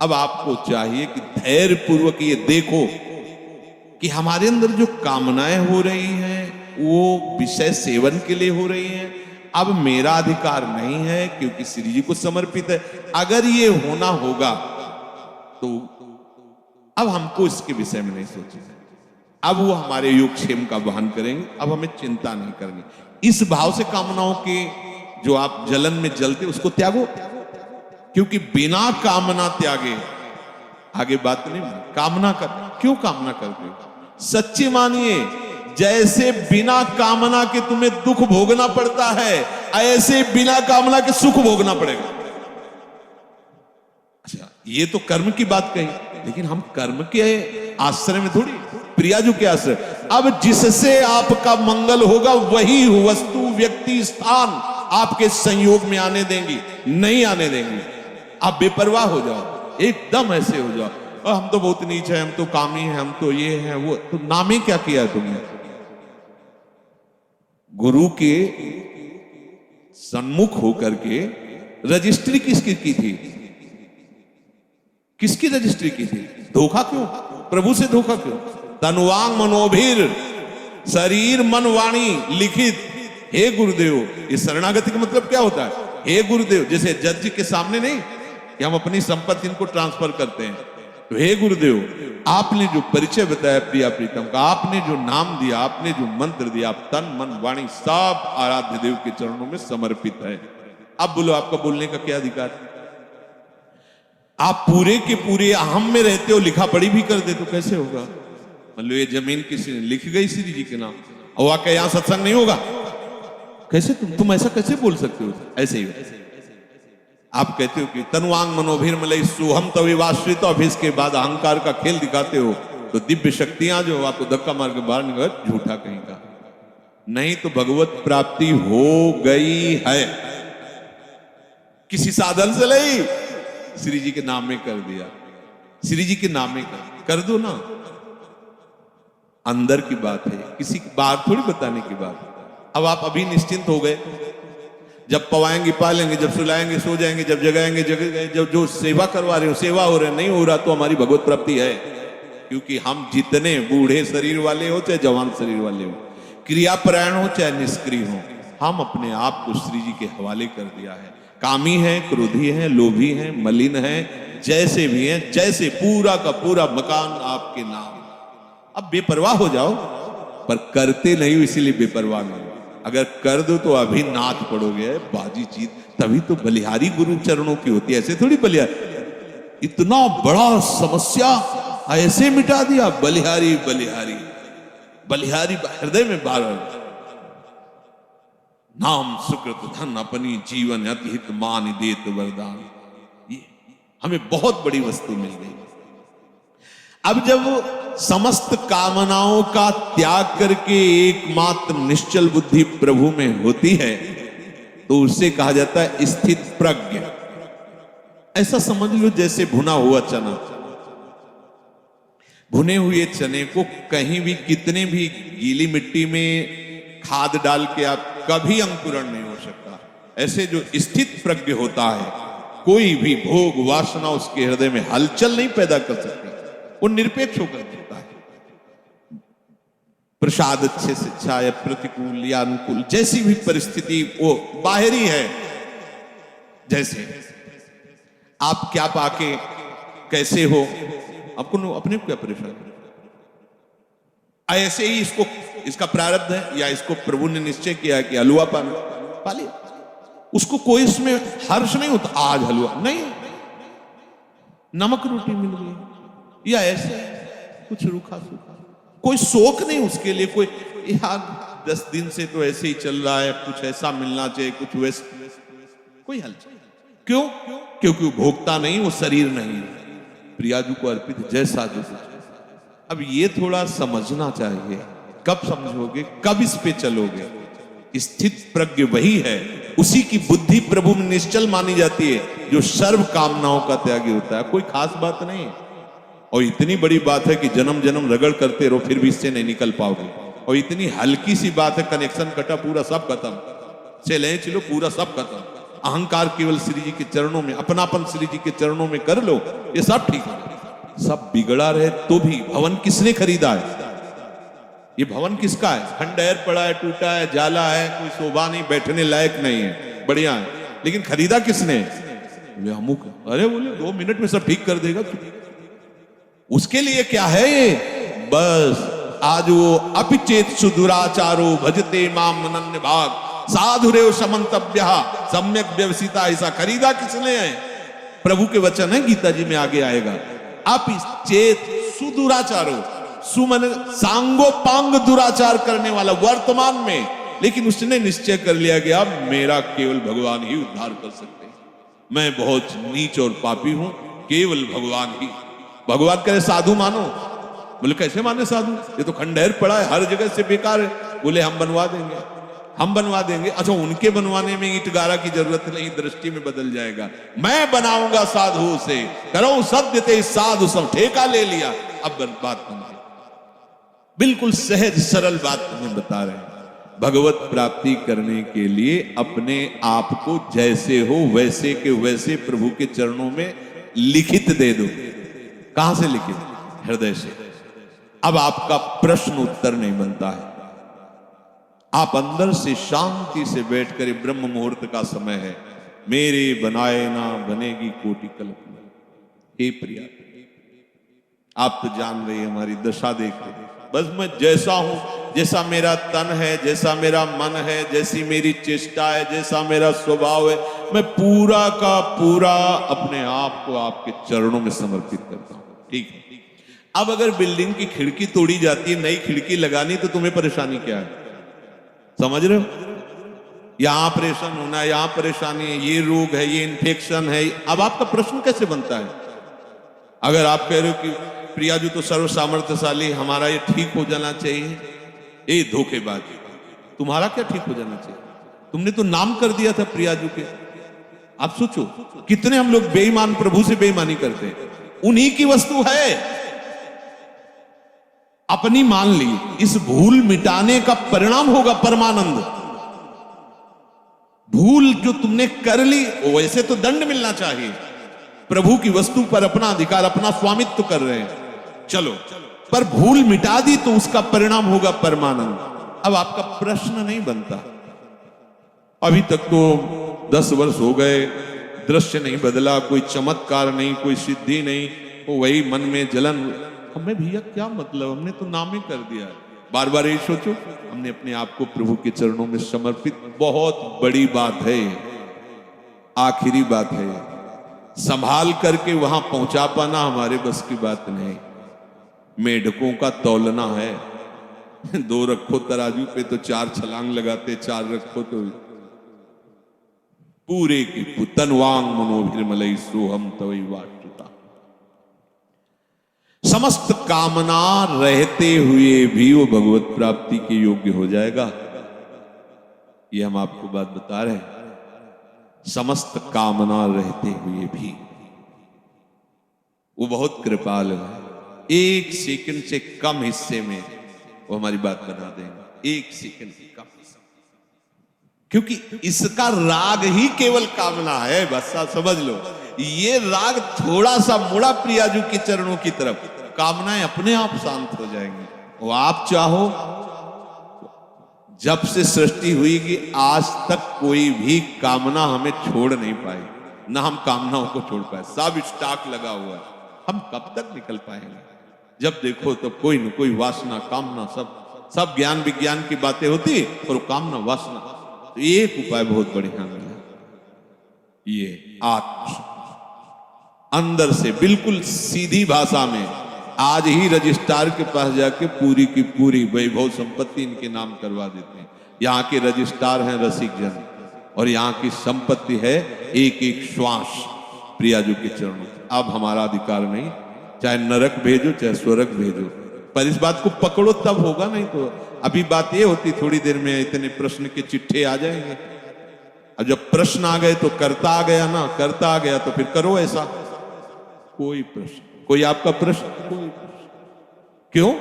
Speaker 1: अब आपको चाहिए कि धैर्य पूर्वक ये देखो कि हमारे अंदर जो कामनाएं हो रही हैं वो विषय सेवन के लिए हो रही हैं। अब मेरा अधिकार नहीं है क्योंकि श्री जी को समर्पित है। अगर ये होना होगा तो अब हमको इसके विषय में नहीं सोचना। अब वो हमारे योगक्षेम का वहन करेंगे, अब हमें चिंता नहीं करनी। इस भाव से कामनाओं के जो आप जलन में जलते उसको त्यागो, क्योंकि बिना कामना त्यागे आगे बात नहीं। कामना कर, क्यों कामना करते हो? सच्ची मानिए, जैसे बिना कामना के तुम्हें दुख भोगना पड़ता है, ऐसे बिना कामना के सुख भोगना पड़ेगा। अच्छा, ये तो कर्म की बात कही, लेकिन हम कर्म के आश्रय में थोड़ी, प्रियाजू के आश्रय। अब जिससे आपका मंगल होगा वही वस्तु व्यक्ति स्थान आपके संयोग में आने देंगी, नहीं आने देंगी। आप बेपरवाह हो जाओ, एकदम ऐसे हो जाओ, हम तो बहुत नीच है, हम तो कामी है, हम तो ये है वो। तो नामे क्या किया है तुमने? गुरु के सन्मुख होकर के रजिस्ट्री किसकी की थी? किसकी रजिस्ट्री की थी? धोखा क्यों? प्रभु से धोखा क्यों? तनुवांग मनोभीर, शरीर मन वाणी लिखित, हे गुरुदेव। ये शरणागति का मतलब क्या होता है? हे गुरुदेव। जैसे जज जी के सामने नहीं कि हम अपनी संपत्ति इनको ट्रांसफर करते हैं, तो हे गुरुदेव, आपने जो परिचय बताया प्रिया प्रीतम का, आपने जो नाम दिया, आपने जो मंत्र दिया, आप तन मन वाणी सब आराध्य देव के चरणों में समर्पित है। अब बोलो आपका बोलने का क्या अधिकार? आप पूरे के पूरे अहम में रहते हो, लिखा पढ़ी भी कर दे तो कैसे होगा? मान लो ये जमीन किसी ने लिख गई श्री जी के नाम, और वाकई यहां सत्संग नहीं होगा, कैसे तुम ऐसा कैसे बोल सकते हो? ऐसे ही आप कहते हो कि तनुवांग मनोभीर मलई सोहम तविवाश्रित, और इसके बाद अहंकार का खेल दिखाते हो, तो दिव्य शक्तियां जो आपको धक्का मार के बाहर निकल, झूठा कहीं का नहीं। तो भगवत प्राप्ति हो गई है, किसी साधन से नहीं, श्री जी के नाम में कर दिया। श्री जी के नाम में कर दो ना, अंदर की बात है, किसी की बात थोड़ी बताने की बात। अब आप अभी निश्चिंत हो गए, जब पवाएंगे पालेंगे, जब सुलाएंगे सो जाएंगे, जब जगाएंगे जगह, जब जो सेवा करवा रहे हो सेवा हो रहे नहीं हो रहा, तो हमारी भगवत प्राप्ति है। क्योंकि हम जितने बूढ़े शरीर वाले हो चाहे जवान शरीर वाले हो, क्रियापरायण हो चाहे निष्क्रिय हो, हम अपने आप को श्री जी के हवाले कर दिया है। कामी है, क्रोधी है, लोभी है, मलिन है, जैसे भी है, जैसे पूरा का पूरा मकान आपके नाम। अब बेपरवाह हो जाओ, पर करते नहीं हो इसीलिए बेपरवाह नहीं। अगर कर दो तो अभी नाच पड़ोगे, बाजी चीज। तभी तो बलिहारी गुरु चरणों की होती है, ऐसे थोड़ी बलिहारी। इतना बड़ा समस्या ऐसे मिटा दिया, बलिहारी बलिहारी बलिहारी हृदय में बार नाम सुकृत धन अपनी जीवन अति हित मान देत वरदान। ये हमें बहुत बड़ी वस्तु मिल गई। अब जब समस्त कामनाओं का त्याग करके एकमात्र निश्चल बुद्धि प्रभु में होती है तो उसे कहा जाता है स्थित प्रज्ञ। ऐसा समझ लो जैसे भुना हुआ चना, भुने हुए चने को कहीं भी कितने भी गीली मिट्टी में खाद डाल के आप कभी अंकुरण नहीं हो सकता। ऐसे जो स्थित प्रज्ञ होता है, कोई भी भोग वासना उसके हृदय में हलचल नहीं पैदा कर सकती, वो निरपेक्ष होकर दिखता है। प्रसाद अच्छे से अच्छा या प्रतिकूल या अनुकूल, जैसी भी परिस्थिति वो बाहरी है। जैसे आप क्या पाके कैसे हो, आपको अपने को क्या परेशान, ऐसे ही इसको, इसका प्रारब्ध है या इसको प्रभु ने निश्चय किया कि हलवा पा लिया, उसको कोई इसमें हर्ष नहीं होता। आज हलवा नहीं, नमक रोटी मिल गई या ऐसे कुछ रूखा सूखा, कोई शोक नहीं उसके लिए। कोई यार 10 दिन से तो ऐसे ही चल रहा है, कुछ ऐसा मिलना चाहिए, कुछ वैसे, कोई हलचल। क्यों? क्योंकि वो भोगता नहीं, वो शरीर नहीं है, प्रियाजू को अर्पित जैसा जो कुछ। अब ये थोड़ा समझना चाहिए, कब समझोगे, कब इस पे चलोगे। स्थित प्रज्ञ वही है, उसी की बुद्धि प्रभु में निश्चल मानी जाती है, जो सर्व कामनाओं का त्यागी होता है। कोई खास बात नहीं, और इतनी बड़ी बात है कि जन्म जन्म रगड़ करते रहो फिर भी इससे नहीं निकल पाओगे। और इतनी हल्की सी बात है, कनेक्शन कटा पूरा सब खत्म, चले चलो पूरा सब खत्म। अहंकार केवल श्री जी के चरणों में, अपनापन श्री जी के चरणों में कर लो, ये सब ठीक है। सब बिगड़ा रहे तो भी भवन किसने खरीदा है? ये भवन किसका है? खंडहर पड़ा है, टूटा है, जाला है, कोई शोभा नहीं, बैठने लायक नहीं है, बढ़िया है, लेकिन खरीदा किसने? बोले अमुक। अरे बोले 2 मिनट में सब ठीक कर देगा। उसके लिए क्या है ये? बस आज वो अपिचेत सुदुराचारो भजते माम अनन्य भाग साधुरेव समन्तव्य सम्यक व्यवसिता। ऐसा खरीदा किसने है? प्रभु के वचन है, गीता जी में आगे आएगा। अपिचेत सुदुराचारो, सुमन सांगोपांग दुराचार करने वाला वर्तमान में, लेकिन उसने निश्चय कर लिया कि अब मेरा केवल भगवान ही उद्धार कर सकते हैं, मैं बहुत नीच और पापी हूं, केवल भगवान ही। भगवान करे साधु मानो, बोले कैसे माने साधु, ये तो खंडहर पड़ा है, हर जगह से बेकार है। बोले हम बनवा देंगे, हम बनवा देंगे। अच्छा, उनके बनवाने में ईंट गारा की जरूरत नहीं, दृष्टि में बदल जाएगा। मैं बनाऊंगा साधु से, करो सत्य ते साधु सब ठेका ले लिया। अब बात बन गई, बिल्कुल सहज सरल बात तुम्हें बता रहे हैं। भगवत प्राप्ति करने के लिए अपने आप को जैसे हो वैसे के वैसे प्रभु के चरणों में लिखित दे दो। कहां से लिखित? हृदय से। अब आपका प्रश्न उत्तर नहीं बनता है, आप अंदर से शांति से बैठकर, ब्रह्म मुहूर्त का समय है, मेरे बनाए ना बनेगी कोटि कल्पना। हे प्रिया, आप तो जान रही है, हमारी दशा देख रही, बस मैं जैसा हूं, जैसा मेरा तन है, जैसा मेरा मन है, जैसी मेरी चेष्टा है, जैसा मेरा स्वभाव है, मैं पूरा का पूरा अपने आप को आपके चरणों में समर्पित करता हूं। ठीक है, अब अगर बिल्डिंग की खिड़की तोड़ी जाती है, नई खिड़की लगानी, तो तुम्हें परेशानी क्या है? समझ रहे हो? यहां ऑपरेशन होना है, यहां परेशानी है, ये रोग है, ये इन्फेक्शन है। अब आपका प्रश्न कैसे बनता है? अगर आप कह रहे हो कि प्रियाजू तो सर्व सामर्थ्यशाली, हमारा ये ठीक हो जाना चाहिए, ये धोखेबाज। तुम्हारा क्या ठीक हो जाना चाहिए? तुमने तो नाम कर दिया था प्रियाजू के। आप सोचो कितने हम लोग बेईमान, प्रभु से बेईमानी करते हैं। उन्हीं की वस्तु है, अपनी मान ली। इस भूल मिटाने का परिणाम होगा परमानंद। भूल जो तुमने कर ली, वैसे तो दंड मिलना चाहिए। प्रभु की वस्तु पर अपना अधिकार, अपना स्वामित्व कर रहे हैं, चलो, पर भूल मिटा दी तो उसका परिणाम होगा परमानंद। अब आपका प्रश्न नहीं बनता। अभी तक तो 10 वर्ष हो गए, दृश्य नहीं बदला, कोई चमत्कार नहीं, कोई सिद्धि नहीं, वो वही मन में जलन। हमें भैया क्या मतलब, हमने तो नाम ही कर दिया। बार बार ये सोचो, हमने अपने आप को प्रभु के चरणों में समर्पित, बहुत बड़ी बात है, आखिरी बात है। संभाल करके वहां पहुंचा पाना हमारे बस की बात नहीं। मेढकों का तौलना है, 2 रखो तराजू पे तो 4 छलांग लगाते, 4 रखो तो पूरे की तनवांग मनोभिर्मलई सोहम तवई वाष्टता। समस्त कामना रहते हुए भी वो भगवत प्राप्ति के योग्य हो जाएगा। ये हम आपको बात बता रहे हैं। समस्त कामना रहते हुए भी वो बहुत कृपाल है। 1 सेकंड से कम हिस्से में वो हमारी बात बना देंगे, 1 सेकंड से कम हिस्से, क्योंकि इसका राग ही केवल कामना है। बस आप समझ लो, ये राग थोड़ा सा मुड़ा प्रियाजू के चरणों की तरफ, कामनाएं अपने आप शांत हो जाएंगी। वो आप चाहो, जब से सृष्टि हुई कि आज तक कोई भी कामना हमें छोड़ नहीं पाई, ना हम कामनाओं को छोड़ पाए। सब स्टॉक लगा हुआ है, हम कब तक निकल पाएंगे? जब देखो तो कोई न कोई वासना, कामना, सब ज्ञान विज्ञान की बातें होती और कामना वासना। तो एक उपाय बहुत बढ़िया मिला, ये आत्म अंदर से बिल्कुल सीधी भाषा में आज ही रजिस्ट्रार के पास जाके पूरी की पूरी वैभव संपत्ति इनके नाम करवा देते हैं। यहाँ के रजिस्ट्रार हैं रसिक जन, और यहाँ की संपत्ति है एक एक श्वास प्रियाजू के चरणों। अब हमारा अधिकार नहीं, चाहे नरक भेजो चाहे स्वर्ग भेजो, पर इस बात को पकड़ो तब होगा। नहीं तो अभी बात ये होती, थोड़ी देर में इतने प्रश्न के चिट्ठे आ जाएंगे। अब जब प्रश्न आ गए तो करता आ गया ना, करता आ गया तो फिर करो ऐसा। कोई प्रश्न, कोई आपका प्रश्न, कोई प्रश्न क्यों?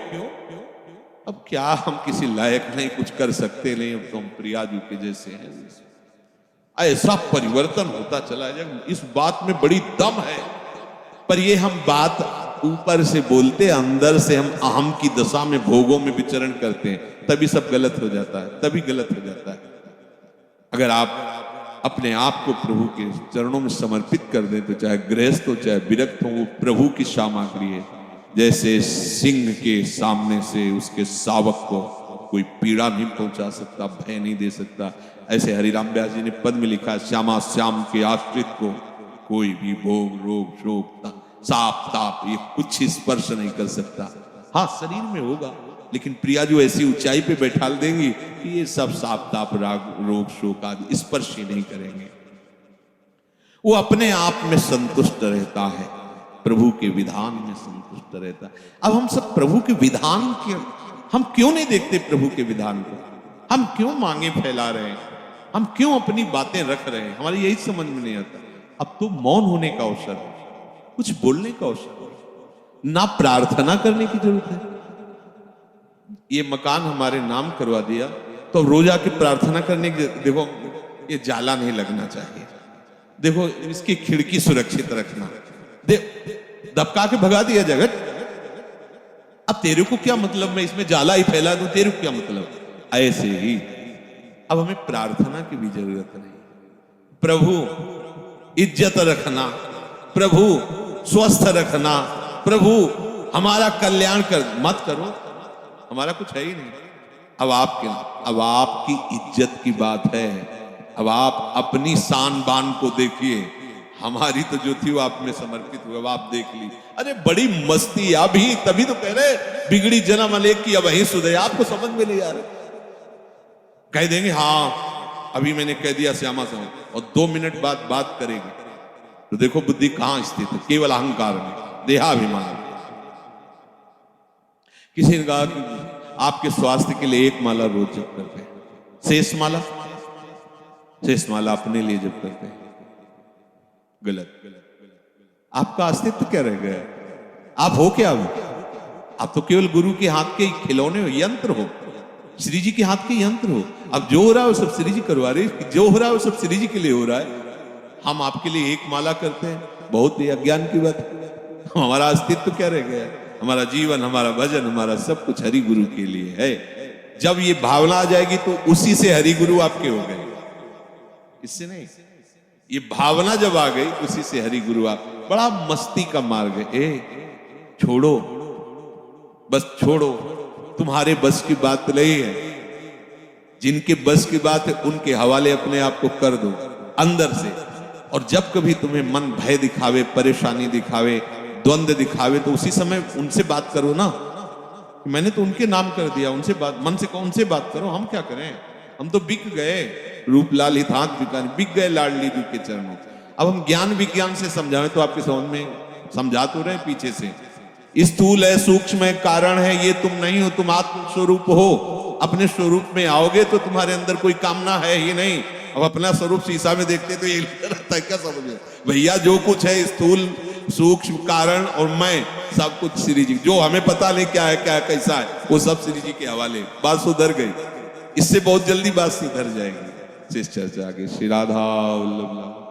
Speaker 1: अब क्या हम किसी लायक नहीं, कुछ कर सकते नहीं, अब तो हम प्रियाजू के जैसे हैं। ऐसा परिवर्तन होता चला जाए, इस बात में बड़ी दम है। पर ये हम बात ऊपर से बोलते, अंदर से हम अहम की दशा में, भोगों में विचरण करते हैं, तभी सब गलत हो जाता है, तभी गलत हो जाता है। अगर आप अपने आप को प्रभु के चरणों में समर्पित कर दें, तो चाहे गृहस्थ हो चाहे विरक्त हो, वो प्रभु की सामग्री है। जैसे सिंह के सामने से उसके शावक को कोई पीड़ा नहीं पहुंचा सकता, भय नहीं दे सकता, ऐसे हरिराम व्यास जी ने पद में लिखा, श्यामा श्याम के आश्रित को कोई भी भोग रोग शोक साप ताप ये कुछ स्पर्श नहीं कर सकता। हाँ, शरीर में होगा, लेकिन प्रियाजू ऐसी ऊंचाई पे बैठाल देंगी कि ये सब साप ताप राग रोग शोक आदि स्पर्श ही नहीं करेंगे। वो अपने आप में संतुष्ट रहता है, प्रभु के विधान में संतुष्ट रहता है। अब हम सब प्रभु के विधान के, हम क्यों नहीं देखते प्रभु के विधान को? हम क्यों मांगे फैला रहे हैं? हम क्यों अपनी बातें रख रहे हैं? हमारी यही समझ में नहीं आता। अब तो मौन होने का अवसर है, कुछ बोलने का अवसर है, ना प्रार्थना करने की जरूरत है। ये मकान हमारे नाम करवा दिया तो रोजा की प्रार्थना करने की, देखो ये जाला नहीं लगना चाहिए, देखो इसकी खिड़की सुरक्षित रखना, दबका के भगा दिया जगत। अब तेरे को क्या मतलब, मैं इसमें जाला ही फैला दूं, तेरे को क्या मतलब? ऐसे ही अब हमें प्रार्थना की भी जरूरत नहीं। प्रभु इज्जत रखना, प्रभु स्वस्थ रखना, प्रभु हमारा कल्याण कर मत करो, हमारा कुछ है ही नहीं। अब आपकी इज्जत की बात है, अब आप अपनी शान बान को देखिए। हमारी तो जो थी वो आप में समर्पित हुआ, अब आप देख ली। अरे बड़ी मस्ती, अभी तभी तो कह रहे बिगड़ी जन्म अलेख की अब वही सुधे। आपको समझ में नहीं आ रहा, कह देंगे हाँ अभी मैंने कह दिया श्यामा से, और 2 मिनट बाद बात करेगी तो देखो बुद्धि कहां स्थित है, केवल अहंकार में, देहाभिमान। किसी ने कहा कि आपके स्वास्थ्य के लिए 1 माला रोज जप करते हैं, शेष माला अपने लिए जप करते हैं। गलत। आपका अस्तित्व क्या रह गया? आप हो क्या? आप तो केवल गुरु के हाथ के खिलौने हो, यंत्र हो, श्री जी के हाथ के यंत्र हो। अब जो हो रहा है वो सब श्री जी करवा रहे, जो हो रहा है वो सब श्री जी के लिए हो रहा है। हम आपके लिए 1 माला करते हैं, बहुत ही अज्ञान की बात है। हमारा अस्तित्व क्या रह गया? हमारा जीवन, हमारा भजन, हमारा सब कुछ हरि गुरु के लिए है। जब ये भावना आ जाएगी तो उसी से हरि गुरु आपके हो गए, इससे नहीं। ये भावना जब आ गई उसी से हरि गुरु आप। बड़ा मस्ती का मार्ग है, छोड़ो बस छोड़ो, तुम्हारे बस की बात नहीं है। जिनके बस की बात है उनके हवाले अपने आप को कर दो अंदर से। और जब कभी तुम्हें मन भय दिखावे, परेशानी दिखावे, द्वंद्व दिखावे, तो उसी समय उनसे बात करो ना। मैंने तो उनके नाम कर दिया, उनसे बात, मन से कौन से बात करो, हम क्या करें, हम तो बिक गए। रूपलाल हितांत बिकान, बिक गए लाडली जी के चरणों। अब हम ज्ञान विज्ञान से समझाएं तो आपके समझ में समझा तो रहे पीछे से। स्थूल है, सूक्ष्म है, कारण है, ये तुम नहीं हो, तुम आत्म स्वरूप हो। अपने स्वरूप में आओगे तो तुम्हारे अंदर कोई कामना है ही नहीं। अब अपना स्वरूप शीशा में देखते तो ये रहता है, क्या समझे भैया, जो कुछ है स्थूल सूक्ष्म कारण और मैं, सब कुछ श्री जी, जो हमें पता नहीं क्या है क्या कैसा है, वो सब श्री जी के हवाले। बात सुधर गई, इससे बहुत जल्दी बात सुधर जाएगी। शेष चर्चा आगे। श्री राधा वल्लभ।